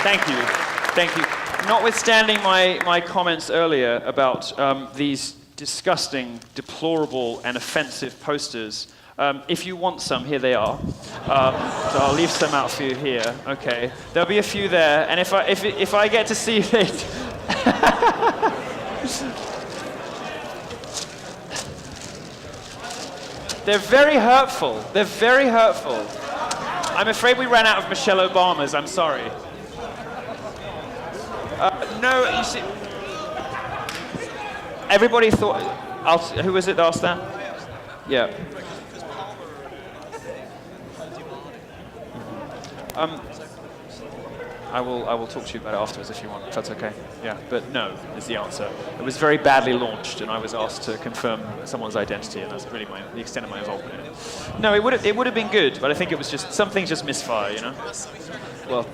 thank you. Notwithstanding my comments earlier about these disgusting, deplorable, and offensive posters, if you want some, here they are. So I'll leave some out for you here. Okay, there'll be a few there, and if I get to see it. They're very hurtful. I'm afraid we ran out of Michelle Obamas. I'm sorry. No, you see, everybody thought. Who was it that asked that? Yeah. I will talk to you about it afterwards if you want, if that's okay. Yeah, but no is the answer. It was very badly launched, and I was asked to confirm someone's identity, and that's really the extent of my involvement in it. No, it would have been good, but I think it was just some things just misfire, Well.